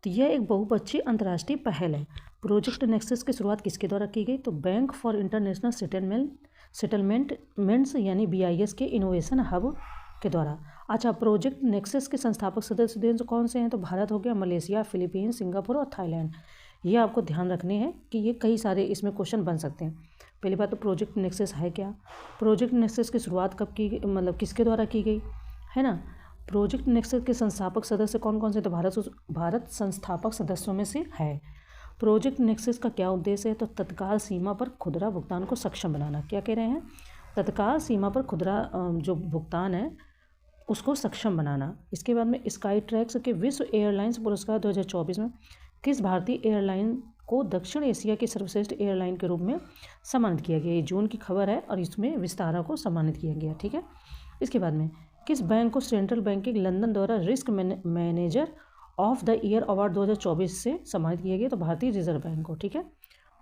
तो यह एक बहुपक्षीय अंतर्राष्ट्रीय पहल है। प्रोजेक्ट नेक्सस की शुरुआत किसके द्वारा की गई? तो बैंक फॉर इंटरनेशनल सेटलमेंट्स यानी BIS के इनोवेशन हब के द्वारा। अच्छा, प्रोजेक्ट नेक्सस के संस्थापक सदस्य देश कौन से हैं? तो भारत हो गया, मलेशिया, फिलीपींस, सिंगापुर और थाईलैंड। ये आपको ध्यान रखने हैं कि ये कई सारे इसमें क्वेश्चन बन सकते हैं। पहली बात तो प्रोजेक्ट नेक्सस है क्या? प्रोजेक्ट नेक्सस की शुरुआत कब की, मतलब किसके द्वारा की गई है ना? प्रोजेक्ट नेक्सस के संस्थापक सदस्य कौन कौन से? तो भारत संस्थापक सदस्यों में से है। प्रोजेक्ट नेक्सस का क्या उद्देश्य है? तो तत्काल सीमा पर खुदरा भुगतान को सक्षम बनाना। क्या कह रहे हैं? तत्काल सीमा पर खुदरा जो भुगतान है उसको सक्षम बनाना। इसके बाद में स्काई ट्रैक्स के विश्व एयरलाइंस पुरस्कार 2024 में किस भारतीय एयरलाइन को दक्षिण एशिया की सर्वश्रेष्ठ एयरलाइन के रूप में सम्मानित किया गया? ये जून की खबर है और इसमें विस्तारा को सम्मानित किया गया। ठीक है। इसके बाद में किस बैंक को सेंट्रल बैंकिंग लंदन द्वारा risk manager of the year award 2024 से सम्मानित किया गया? तो भारतीय रिजर्व बैंक को। ठीक है,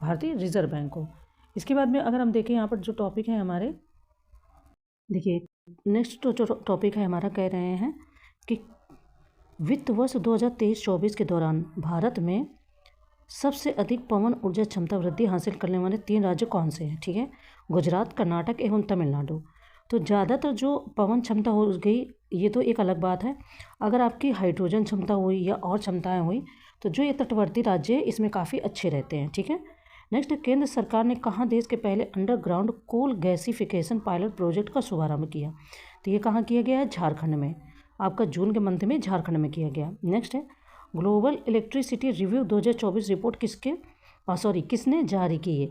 भारतीय रिजर्व बैंक को। इसके बाद में अगर हम देखें यहाँ पर जो टॉपिक है हमारे, देखिए नेक्स्ट जो टॉपिक है हमारा, कह रहे हैं कि वित्त वर्ष 2023-24 के दौरान भारत में सबसे अधिक पवन ऊर्जा क्षमता वृद्धि हासिल करने वाले 3 राज्य कौन से हैं? ठीक है, गुजरात, कर्नाटक एवं तमिलनाडु। तो ज़्यादातर जो पवन क्षमता हो गई ये तो एक अलग बात है। अगर आपकी हाइड्रोजन क्षमता हुई या और क्षमताएं हुई तो जो ये तटवर्ती राज्य है इसमें काफ़ी अच्छे रहते हैं। ठीक है। नेक्स्ट, केंद्र सरकार ने कहाँ देश के पहले underground coal gasification pilot project का शुभारंभ किया? तो ये कहाँ किया गया है? झारखंड में। आपका जून के मंथ में झारखंड में किया गया। नेक्स्ट है, ग्लोबल इलेक्ट्रिसिटी रिव्यू 2024 रिपोर्ट किसने जारी की है?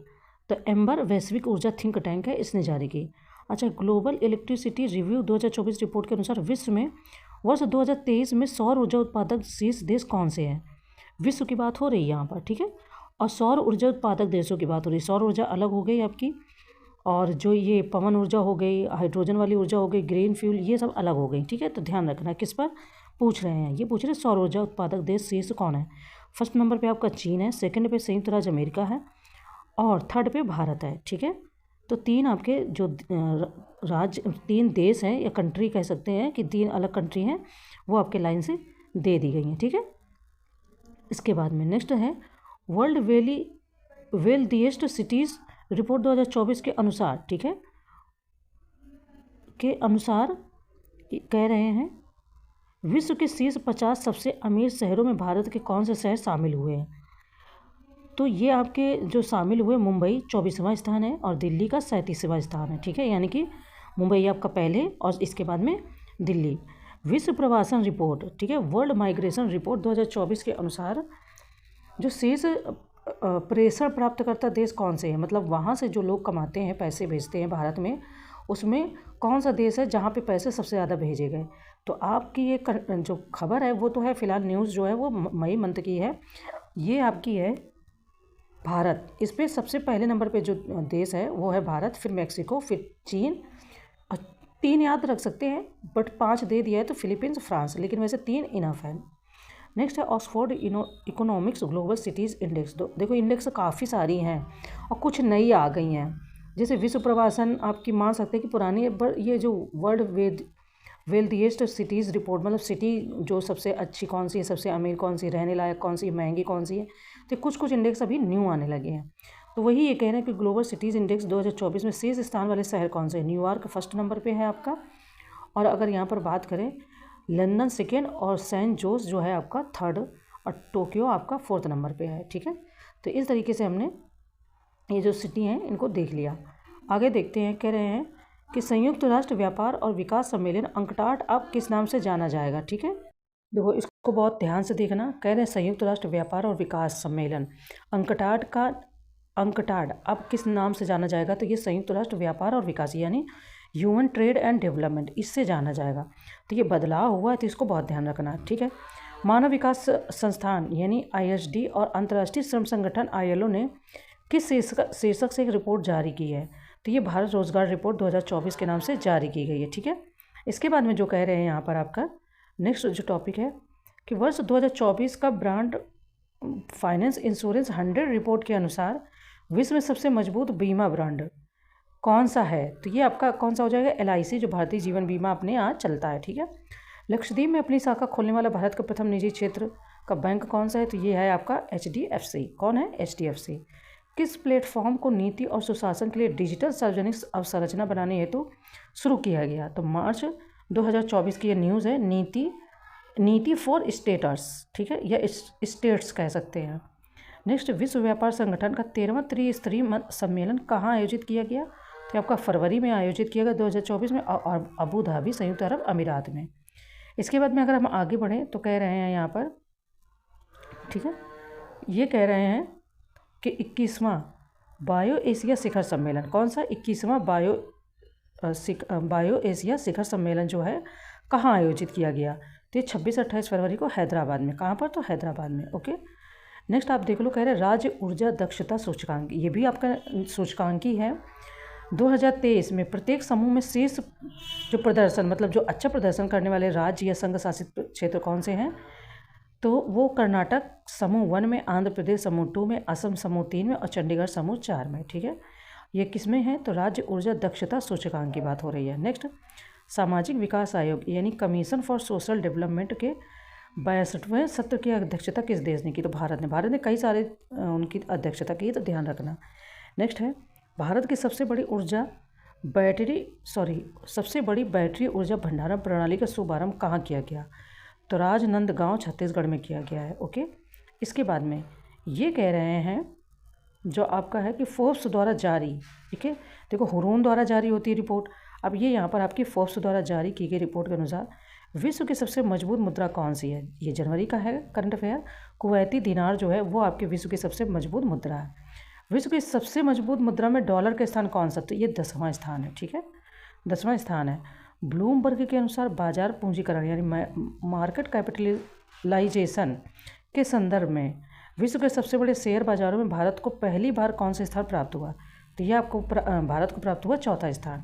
तो एम्बर वैश्विक ऊर्जा थिंक टैंक है, इसने जारी की। अच्छा, ग्लोबल इलेक्ट्रिसिटी रिव्यू 2024 रिपोर्ट के अनुसार विश्व में वर्ष 2023 में सौर ऊर्जा उत्पादक शीर्ष देश कौन से हैं? विश्व की बात हो रही है यहाँ पर। ठीक है, और सौर ऊर्जा उत्पादक देशों की बात हो रही है। सौर ऊर्जा अलग हो गई आपकी, और जो ये पवन ऊर्जा हो गई, हाइड्रोजन वाली ऊर्जा हो गई, ग्रीन फ्यूल, ये सब अलग हो गई। ठीक है, तो ध्यान रखना किस पर पूछ रहे हैं। ये पूछ रहे हैं सौर ऊर्जा उत्पादक देश शीर्ष कौन है? फर्स्ट नंबर पे आपका चीन है, सेकंड पे संयुक्त राज्य अमेरिका है और थर्ड पे भारत है। ठीक है, तो 3 आपके जो राज्य 3 देश हैं या कंट्री कह सकते हैं कि 3 अलग कंट्री हैं, वो आपके लाइन से दे दी गई हैं। ठीक है। इसके बाद में नेक्स्ट है वर्ल्ड वेल्दिएस्ट सिटीज़ रिपोर्ट 2024 के अनुसार। ठीक है, के अनुसार कह रहे हैं विश्व के शीर्ष 50 सबसे अमीर शहरों में भारत के कौन से शहर शामिल हुए हैं? तो ये आपके जो शामिल हुए, मुंबई 24वां स्थान है और दिल्ली का 37वां स्थान है। ठीक है, यानी कि मुंबई आपका पहले और इसके बाद में दिल्ली। विश्व प्रवासन रिपोर्ट, ठीक है, वर्ल्ड माइग्रेशन रिपोर्ट 2024 के अनुसार जो शीर्ष प्रेषण प्राप्तकर्ता देश कौन से हैं? मतलब वहाँ से जो लोग कमाते हैं, पैसे भेजते हैं भारत में, उसमें कौन सा देश है जहाँ पे पैसे सबसे ज़्यादा भेजे गए? तो आपकी ये जो खबर है वो तो है फिलहाल, न्यूज़ जो है वो मई मंथ की है, ये आपकी है भारत। इस पर सबसे पहले नंबर पे जो देश है वो है भारत, फिर मैक्सिको, फिर चीन, और 3 याद रख सकते हैं बट 5 दे दिया है तो फिलीपींस, फ्रांस, लेकिन वैसे 3 इनफ है। नेक्स्ट है Oxford economics global cities index. देखो इंडेक्स काफ़ी सारी हैं और कुछ नई आ गई हैं, जैसे विश्व प्रवासन आपकी मान सकते हैं कि पुरानी है, पर ये जो वर्ल्ड वेल्दिएस्ट सिटीज़ रिपोर्ट, मतलब सिटी जो सबसे अच्छी कौन सी है, सबसे अमीर कौन सी, रहने लायक कौन सी, महंगी कौन सी है, तो कुछ इंडेक्स अभी न्यू आने लगे हैं। तो वही ये कह रहे हैं कि ग्लोबल सिटीज़ इंडेक्स 2024 में शीर्ष स्थान वाले शहर कौन से हैं? न्यूयॉर्क फर्स्ट नंबर पे है आपका, और अगर यहाँ पर बात करें लंदन सेकेंड और सैन जोस जो है आपका थर्ड, और टोक्यो आपका 4th नंबर पे है। ठीक है, तो इस तरीके से हमने ये जो सिटी हैं इनको देख लिया। आगे देखते हैं, कह रहे हैं कि संयुक्त राष्ट्र व्यापार और विकास सम्मेलन अंकटाड अब किस नाम से जाना जाएगा? ठीक है, देखो इसको बहुत ध्यान से देखना। कह रहे हैं संयुक्त राष्ट्र व्यापार और विकास सम्मेलन अंकटाड अब किस नाम से जाना जाएगा? तो ये संयुक्त राष्ट्र व्यापार और विकास यानी ह्यूमन ट्रेड एंड डेवलपमेंट, इससे जाना जाएगा। तो ये बदलाव हुआ है तो इसको बहुत ध्यान रखना। ठीक है, मानव विकास संस्थान यानी ISD और अंतर्राष्ट्रीय श्रम संगठन ILO ने किस शीर्षक से एक रिपोर्ट जारी की है? तो ये भारत रोजगार रिपोर्ट 2024 के नाम से जारी की गई है। ठीक है, इसके बाद में जो कह रहे हैं यहाँ पर आपका नेक्स्ट जो टॉपिक है कि वर्ष 2024 का ब्रांड फाइनेंस इंश्योरेंस 100 रिपोर्ट के अनुसार विश्व में सबसे मजबूत बीमा ब्रांड कौन सा है? तो ये आपका कौन सा हो जाएगा? LIC, जो भारतीय जीवन बीमा अपने यहाँ चलता है। ठीक है, लक्षद्वीप में अपनी शाखा खोलने वाला भारत का प्रथम निजी क्षेत्र का बैंक कौन सा है? तो ये है आपका HDFC। कौन है? HDFC। किस प्लेटफॉर्म को नीति और सुशासन के लिए डिजिटल सार्वजनिक अवसंरचना बनाने हेतु शुरू किया गया? तो मार्च 2024 की ये न्यूज़ है, नीति फॉर स्टेटर्स, ठीक है, या स्टेट्स कह सकते हैं। नेक्स्ट, विश्व व्यापार संगठन का 13वां त्रिस्तरीय सम्मेलन कहाँ आयोजित किया गया? तो आपका फरवरी में आयोजित किया गया 2024 में अबू धाबी, संयुक्त अरब अमीरात में। इसके बाद में अगर हम आगे बढ़ें तो कह रहे हैं यहाँ पर, ठीक है, ये कह रहे हैं कि 21वां बायो एशिया शिखर सम्मेलन, कौन सा 21वां बायो एशिया शिखर सम्मेलन जो है कहाँ आयोजित किया गया? तो ये 26-28 फरवरी को हैदराबाद में। कहाँ पर? तो हैदराबाद में। ओके, नेक्स्ट आप देख लो, कह रहे हैं राज्य ऊर्जा दक्षता सूचकांक, ये भी आपका सूचकांक ही है। 2023 में प्रत्येक समूह में शीर्ष जो प्रदर्शन, मतलब जो अच्छा प्रदर्शन करने वाले राज्य या संघ शासित क्षेत्र कौन से हैं? तो वो कर्नाटक समूह 1 में, आंध्र प्रदेश समूह 2 में, असम समूह 3 में और चंडीगढ़ समूह 4 में, ठीक है। ये किस में है? तो राज्य ऊर्जा दक्षता सूचकांक की बात हो रही है। नेक्स्ट, सामाजिक विकास आयोग यानी कमीशन फॉर सोशल डेवलपमेंट के 62वें सत्र की अध्यक्षता किस देश ने की? तो भारत ने कई सारे उनकी अध्यक्षता की, तो ध्यान रखना। नेक्स्ट है, भारत की सबसे बड़ी बैटरी ऊर्जा भंडारण प्रणाली का शुभारंभ कहाँ किया गया? तो राजनांदगांव छत्तीसगढ़ में किया गया है। ओके, इसके बाद में ये कह रहे हैं जो आपका है कि फोर्ब्स द्वारा जारी, ठीक है, देखो हुरून द्वारा जारी होती है रिपोर्ट, अब ये यहाँ पर आपकी फोर्ब्स द्वारा जारी की गई रिपोर्ट के अनुसार विश्व की सबसे मजबूत मुद्रा कौन सी है? ये जनवरी का है करंट अफेयर। कुवैती दिनार जो है वो आपके विश्व की सबसे मजबूत मुद्रा है। विश्व की सबसे मजबूत मुद्रा में डॉलर का स्थान कौन सा? तो ये 10वां स्थान है, ठीक है, 10वां स्थान है। ब्लूमबर्ग के अनुसार बाजार पूंजीकरण यानी मार्केट कैपिटलाइजेशन के संदर्भ में विश्व के सबसे बड़े शेयर बाजारों में भारत को पहली बार कौन सा स्थान प्राप्त हुआ? तो यह आपको भारत को प्राप्त हुआ 4था स्थान।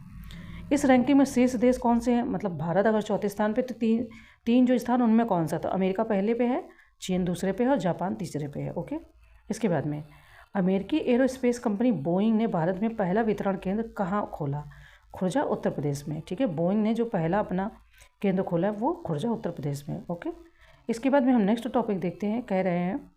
इस रैंकिंग में शीर्ष देश कौन से हैं? मतलब भारत अगर 4थे स्थान पे, तो तीन जो स्थान उनमें कौन सा? तो अमेरिका पहले पे है, चीन दूसरे पे है और जापान तीसरे पे है। ओके, इसके बाद में अमेरिकी एरोस्पेस कंपनी बोइंग ने भारत में पहला वितरण केंद्र कहाँ खोला? खुर्जा, उत्तर प्रदेश में, ठीक है। बोइंग ने जो पहला अपना केंद्र खोला है वो खुर्जा, उत्तर प्रदेश में। ओके, इसके बाद में हम नेक्स्ट टॉपिक देखते हैं। कह रहे हैं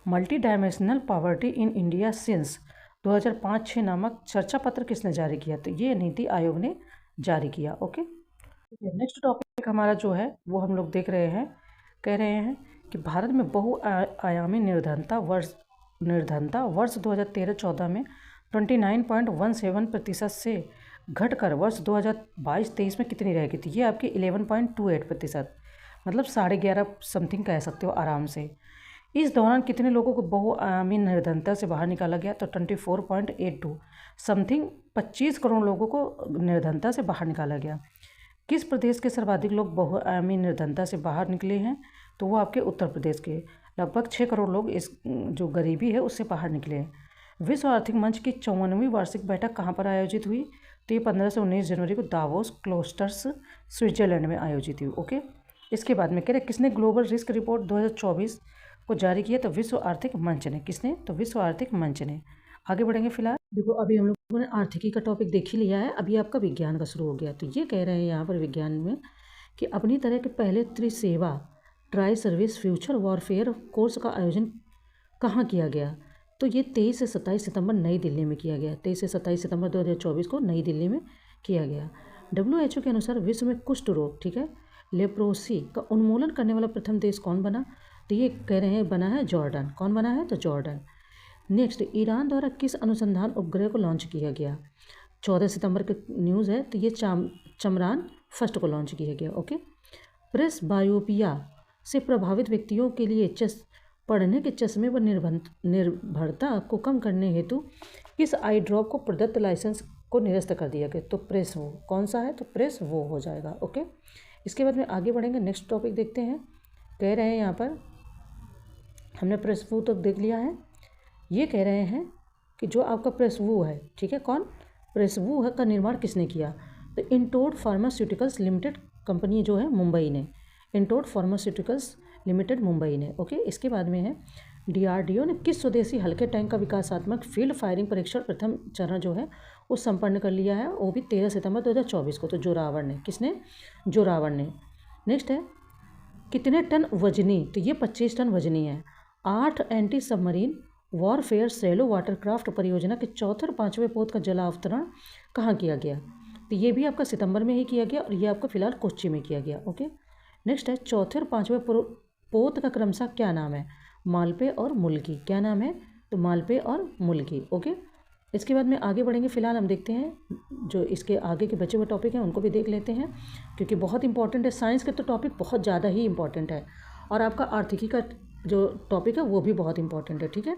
multi dimensional poverty in India since 2005-6 नामक चर्चा पत्र किसने जारी किया? तो ये नीति आयोग ने जारी किया। ओके, नेक्स्ट टॉपिक हमारा जो है वो हम लोग देख रहे हैं। कह रहे हैं कि भारत में बहुआयामी निर्धनता वर्ष 2013-14 में 29.17% से घटकर वर्ष 2022-23 में कितनी रहेगी? तो ये आपकी 11.28%, मतलब 11.5 समथिंग कह सकते हो आराम से। इस दौरान कितने लोगों को बहुआयामी निर्धनता से बाहर निकाला गया? तो 24.82 समथिंग 25 करोड़ लोगों को निर्धनता से बाहर निकाला गया। किस प्रदेश के सर्वाधिक लोग बहुआयामी निर्धनता से बाहर निकले हैं? तो वो आपके उत्तर प्रदेश के लगभग 6 करोड़ लोग इस जो गरीबी है उससे बाहर निकले हैं। विश्व आर्थिक मंच की 54वीं वार्षिक बैठक कहाँ पर आयोजित हुई? तो ये 15 से 19 जनवरी को दावोस क्लोस्टर्स स्विट्जरलैंड में आयोजित हुई। ओके, इसके बाद में कह रहे किसने ग्लोबल रिस्क रिपोर्ट 2024 को जारी किया? तो विश्व आर्थिक मंच ने। किसने? तो विश्व आर्थिक मंच ने। आगे बढ़ेंगे। फिलहाल देखो अभी हम लोगों ने आर्थिकी का टॉपिक देख ही लिया है, अभी आपका विज्ञान का शुरू हो गया। तो ये कह रहे हैं यहाँ पर विज्ञान में कि अपनी तरह के पहले त्रिसेवा tri service future warfare course का आयोजन कहाँ किया गया? तो ये 23 से 27 सितंबर नई दिल्ली में किया गया। 23 से 27 सितंबर 2024 को नई दिल्ली में किया गया। WHO के अनुसार विश्व में कुष्ठ रोग, ठीक है, लेप्रोसी का उन्मूलन करने वाला प्रथम देश कौन बना? तो ये कह रहे हैं बना है जॉर्डन। कौन बना है? तो जॉर्डन। नेक्स्ट, ईरान द्वारा किस अनुसंधान उपग्रह को लॉन्च किया गया? 14 सितंबर की न्यूज़ है। तो ये चमरान फर्स्ट को लॉन्च किया गया। ओके, प्रेस बायोपिया से प्रभावित व्यक्तियों के लिए पढ़ने के चश्मे पर निर्भरता को कम करने हेतु किस आई ड्रॉप को प्रदत्त लाइसेंस को निरस्त कर दिया गया? तो प्रेस वो। कौन सा है? तो प्रेस वो हो जाएगा। ओके, इसके बाद में आगे बढ़ेंगे। नेक्स्ट टॉपिक देखते हैं। कह रहे हैं यहाँ पर हमने प्रेस वो तक देख लिया है। ये कह रहे हैं कि जो आपका प्रेस वो है, ठीक है, कौन? प्रेस वो है का निर्माण किसने किया? तो इंटोड फार्मास्यूटिकल्स लिमिटेड कंपनी जो है मुंबई ने, इंटोड फार्मास्यूटिकल्स लिमिटेड मुंबई ने। ओके, इसके बाद में है DRDO ने किस स्वदेशी हल्के टैंक का विकासात्मक फील्ड फायरिंग परीक्षण प्रथम चरण जो है वो संपन्न कर लिया है, वो भी 13 सितंबर 2024 को। तो जोरावर ने। किसने? जोरावर ने। नेक्स्ट है कितने टन वजनी? तो ये 25 टन वजनी है। 8 एंटी सबमरीन वॉरफेयर सेलो वाटरक्राफ्ट परियोजना के 4थे और 5वें पोत का जलावतरण कहाँ किया गया? तो ये भी आपका सितंबर में ही किया गया और ये आपका फिलहाल कोच्चि में किया गया। ओके, नेक्स्ट है चौथे और पाँचवें पोत का क्रमशः क्या नाम है? मालपे और मुल्की। क्या नाम है? तो मालपे और मुल्की। ओके, इसके बाद में आगे बढ़ेंगे। फिलहाल हम देखते हैं जो इसके आगे के बचे हुए टॉपिक हैं उनको भी देख लेते हैं, क्योंकि बहुत इंपॉर्टेंट है। साइंस के तो टॉपिक बहुत ज़्यादा ही इंपॉर्टेंट है और आपका आर्थिकी का जो टॉपिक है वो भी बहुत इंपॉर्टेंट है। ठीक है,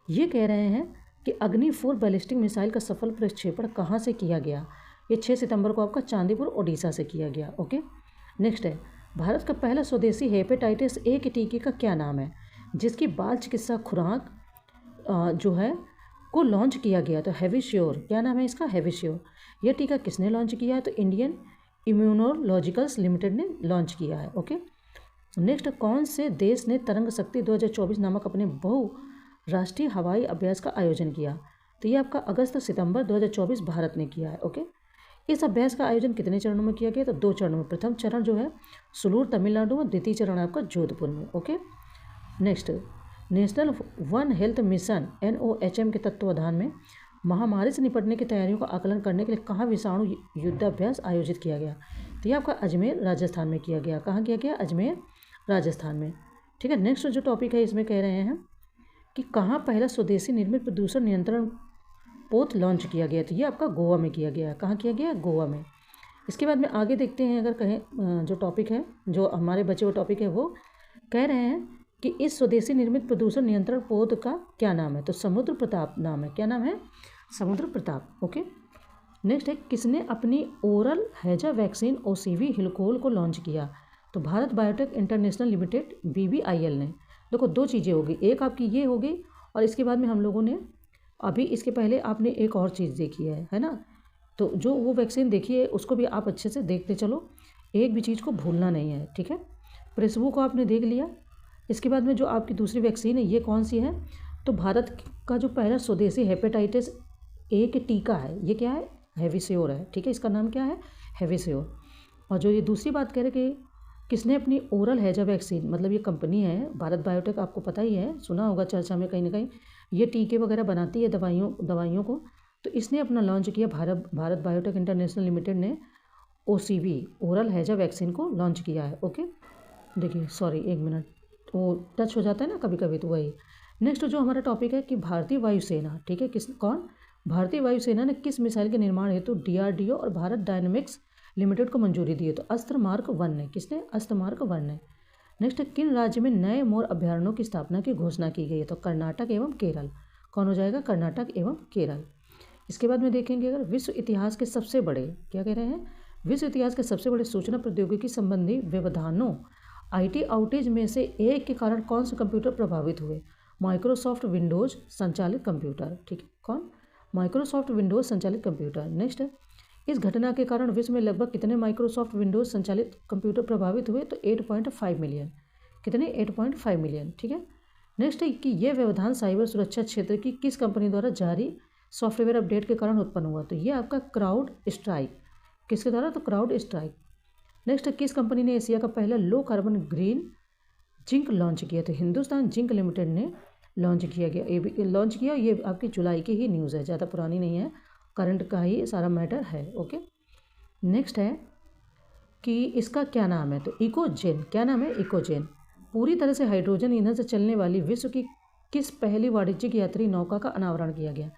ये कह रहे हैं कि अग्नि 4 बैलिस्टिक मिसाइल का सफल प्रक्षेपण कहाँ से किया गया? ये 6 सितंबर को आपका चांदीपुर ओडिशा से किया गया। ओके, नेक्स्ट है भारत का पहला स्वदेशी हेपेटाइटिस ए के टीके का क्या नाम है, जिसकी बाल चिकित्सा खुराक जो है को लॉन्च किया गया? तो हैविश्योर। क्या नाम है इसका? हैविश्योर। यह टीका किसने लॉन्च किया है? तो इंडियन इम्यूनोलॉजिकल्स लिमिटेड ने लॉन्च किया है। ओके, नेक्स्ट, कौन से देश ने तरंग शक्ति 2024 नामक अपने बहुराष्ट्रीय हवाई अभ्यास का आयोजन किया? तो ये आपका अगस्त सितंबर 2024 भारत ने किया है। ओके, इस अभ्यास का आयोजन कितने चरणों में किया गया? तो 2 चरणों में। प्रथम चरण जो है सुलूर तमिलनाडु में, द्वितीय चरण आपका जोधपुर में। Okay, next, national one health mission NOHM के तत्वाधान में महामारी से निपटने की तैयारियों का आकलन करने के लिए कहाँ विषाणु युद्धाभ्यास आयोजित किया गया? तो ये आपका अजमेर राजस्थान में किया गया। कहाँ किया गया? अजमेर राजस्थान में। ठीक है, नेक्स्ट जो टॉपिक है इसमें कह रहे हैं कि कहाँ पहला स्वदेशी निर्मित प्रदूषण नियंत्रण पोत लॉन्च किया गया? तो ये आपका गोवा में किया गया। कहाँ किया गया? गोवा में। इसके बाद में आगे देखते हैं, अगर कहें जो टॉपिक है जो हमारे बचे हुए टॉपिक है वो कह रहे हैं कि इस स्वदेशी निर्मित प्रदूषण नियंत्रण पोत का क्या नाम है? तो समुद्र प्रताप नाम है। क्या नाम है? समुद्र प्रताप। ओके, नेक्स्ट है किसने अपनी ओरल हैजा वैक्सीन OCV हिलकोल को लॉन्च किया? तो Bharat biotech international limited BBIL ने। देखो 2 चीज़ें होगी, एक आपकी ये होगी और इसके बाद में हम लोगों ने अभी इसके पहले आपने एक और चीज़ देखी है ना? तो जो वो वैक्सीन देखी है उसको भी आप अच्छे से देखते चलो, एक भी चीज़ को भूलना नहीं है। ठीक है, प्रेसबू को आपने देख लिया। इसके बाद में जो आपकी दूसरी वैक्सीन है ये कौन सी है? तो भारत का जो पहला स्वदेशी हेपेटाइटिस ए के टीका है ये क्या है? हैविश्योर है। ठीक है, इसका नाम क्या है? हैविश्योर। और जो ये दूसरी बात कह रहे कि किसने अपनी ओरल हैजा वैक्सीन, मतलब ये कंपनी है भारत बायोटेक, आपको पता ही है, सुना होगा चर्चा में कहीं ना कहीं, ये टीके वगैरह बनाती है दवाइयों को। तो इसने अपना लॉन्च किया, भारत बायोटेक इंटरनेशनल लिमिटेड ने OCV ओरल हैजा वैक्सीन को लॉन्च किया है। ओके, देखिए सॉरी 1 मिनट, वो टच हो जाता है ना कभी कभी, तो वही। नेक्स्ट जो हमारा टॉपिक है कि भारतीय वायुसेना, ठीक है, भारतीय वायुसेना ने किस मिसाइल के निर्माण हेतु DRDO और भारत डायनेमिक्स लिमिटेड को मंजूरी दी है? तो अस्त्र मार्क 1 ने। किसने? अस्त्र मार्क 1 ने। नेक्स्ट, किन राज्य में नए मोर अभ्यारण्यों की स्थापना की घोषणा की गई है? तो कर्नाटक एवं केरल। कौन हो जाएगा? कर्नाटक एवं केरल। इसके बाद में देखेंगे अगर विश्व इतिहास के सबसे बड़े, क्या कह रहे हैं, विश्व इतिहास के सबसे बड़े सूचना प्रौद्योगिकी संबंधी व्यवधानों IT आउटेज में से एक के कारण कौन से कंप्यूटर प्रभावित हुए? माइक्रोसॉफ्ट विंडोज संचालित कंप्यूटर। ठीक है, कौन? माइक्रोसॉफ्ट विंडोज संचालित कंप्यूटर। नेक्स्ट, इस घटना के कारण विश्व में लगभग कितने माइक्रोसॉफ्ट विंडोज संचालित कंप्यूटर प्रभावित हुए? तो 8.5 मिलियन। कितने? 8.5 मिलियन। ठीक है, नेक्स्ट है कि यह व्यवधान साइबर सुरक्षा क्षेत्र की किस कंपनी द्वारा जारी सॉफ्टवेयर अपडेट के कारण उत्पन्न हुआ? तो ये आपका क्राउड स्ट्राइक। किसके द्वारा? तो क्राउड स्ट्राइक। नेक्स्ट, किस कंपनी ने एशिया का पहला low carbon green zinc launch किया? तो हिंदुस्तान जिंक लिमिटेड ने लॉन्च किया गया। ये भी लॉन्च किया, ये आपकी जुलाई की ही न्यूज़ है, ज़्यादा पुरानी नहीं है, करंट का ही सारा मैटर है। ओके, नेक्स्ट है कि इसका क्या नाम है? तो इकोजेन। क्या नाम है? इकोजेन। पूरी तरह से हाइड्रोजन ईंधन से चलने वाली विश्व की किस पहली वाणिज्यिक यात्री नौका का अनावरण किया गया?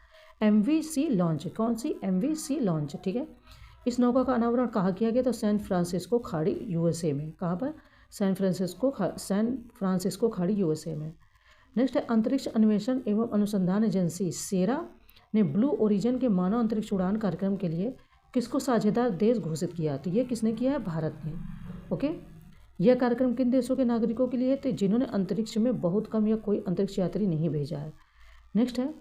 MVC launch. कौन सी? MVC launch. ठीक है, इस नौका का अनावरण कहाँ किया गया? तो सैन फ्रांसिस्को खाड़ी USA में। कहाँ पर? सैन फ्रांसिस्को खाड़ी USA में। नेक्स्ट है अंतरिक्ष अन्वेषण एवं अनुसंधान एजेंसी सेरा ने ब्लू ओरिजिन के मानव अंतरिक्ष उड़ान कार्यक्रम के लिए किसको साझेदार देश घोषित किया? तो ये किसने किया है? भारत ने। ओके, यह कार्यक्रम किन देशों के नागरिकों के लिए है? तो जिन्होंने अंतरिक्ष में बहुत कम या कोई अंतरिक्ष यात्री नहीं भेजा है। नेक्स्ट है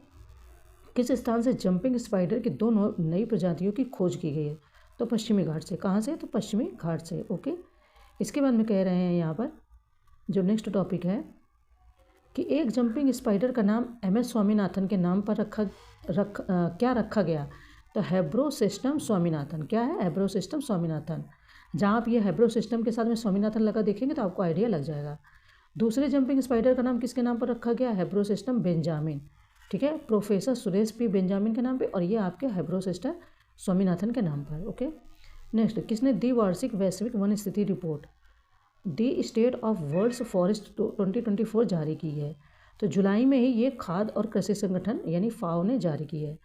किस स्थान से जंपिंग स्पाइडर की 2 नई प्रजातियों की खोज की गई है? तो पश्चिमी घाट से। कहाँ से? तो पश्चिमी घाट से। ओके, इसके बाद में कह रहे हैं यहाँ पर जो नेक्स्ट टॉपिक है कि एक जंपिंग स्पाइडर का नाम MS स्वामीनाथन के नाम पर क्या रखा गया? तो हेब्रोसिस्टम स्वामीनाथन। क्या है? हेब्रोसिस्टम स्वामीनाथन। जहाँ आप ये हेब्रोसिस्टम के साथ में स्वामीनाथन लगा देखेंगे तो आपको आइडिया लग जाएगा। दूसरे जंपिंग स्पाइडर का नाम किसके नाम पर रखा गया? हेब्रोसिस्टम बेंजामिन। ठीक है, प्रोफेसर सुरेश P बेंजामिन के नाम पे, और ये आपके हेब्रोसिस्टम स्वामीनाथन के नाम पर। ओके, नेक्स्ट, किसने द्विवार्षिक वैश्विक वन स्थिति report the state of world's forest 2024 जारी की है? तो जुलाई में ही ये खाद्य और कृषि संगठन यानी फाओ ने जारी की है।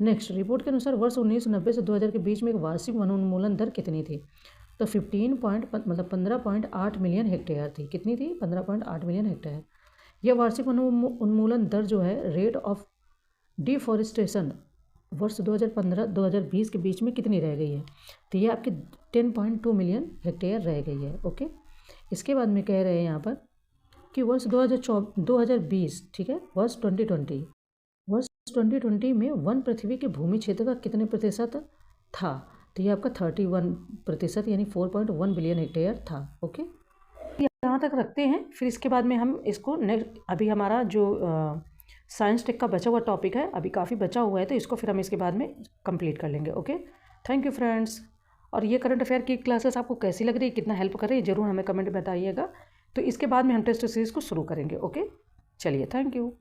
नेक्स्ट, रिपोर्ट के अनुसार वर्ष 1990 से 2000 के बीच में एक वार्षिक वन उन्मूलन दर कितनी थी? तो 15.8 मिलियन हेक्टेयर थी। कितनी थी? 15.8 मिलियन हेक्टेयर। यह वार्षिक वन उन्मूलन दर जो है रेट ऑफ डिफॉरेस्टेशन वर्ष 2015-2020 के बीच में कितनी रह गई है? तो ये आपकी 10.2 मिलियन हेक्टेयर रह गई है। ओके, इसके बाद में कह रहे हैं यहाँ पर कि वर्ष 2020, ठीक है, वर्ष 2020 में वन पृथ्वी के भूमि क्षेत्र का कितने प्रतिशत था? तो ये आपका 31% यानी 4.1 बिलियन हेक्टेयर था। ओके, यहाँ तक रखते हैं, फिर इसके बाद में हम इसको नेक्स्ट, अभी हमारा जो साइंस टेक का बचा हुआ टॉपिक है, अभी काफ़ी बचा हुआ है, तो इसको फिर हम इसके बाद में कंप्लीट कर लेंगे। Okay, thank you friends. और ये करंट अफेयर की क्लासेस आपको कैसी लग रही है, कितना हेल्प कर रही है, ज़रूर हमें कमेंट में बताइएगा। तो इसके बाद में हम टेस्ट सीरीज़ को शुरू करेंगे। ओके, चलिए, थैंक यू।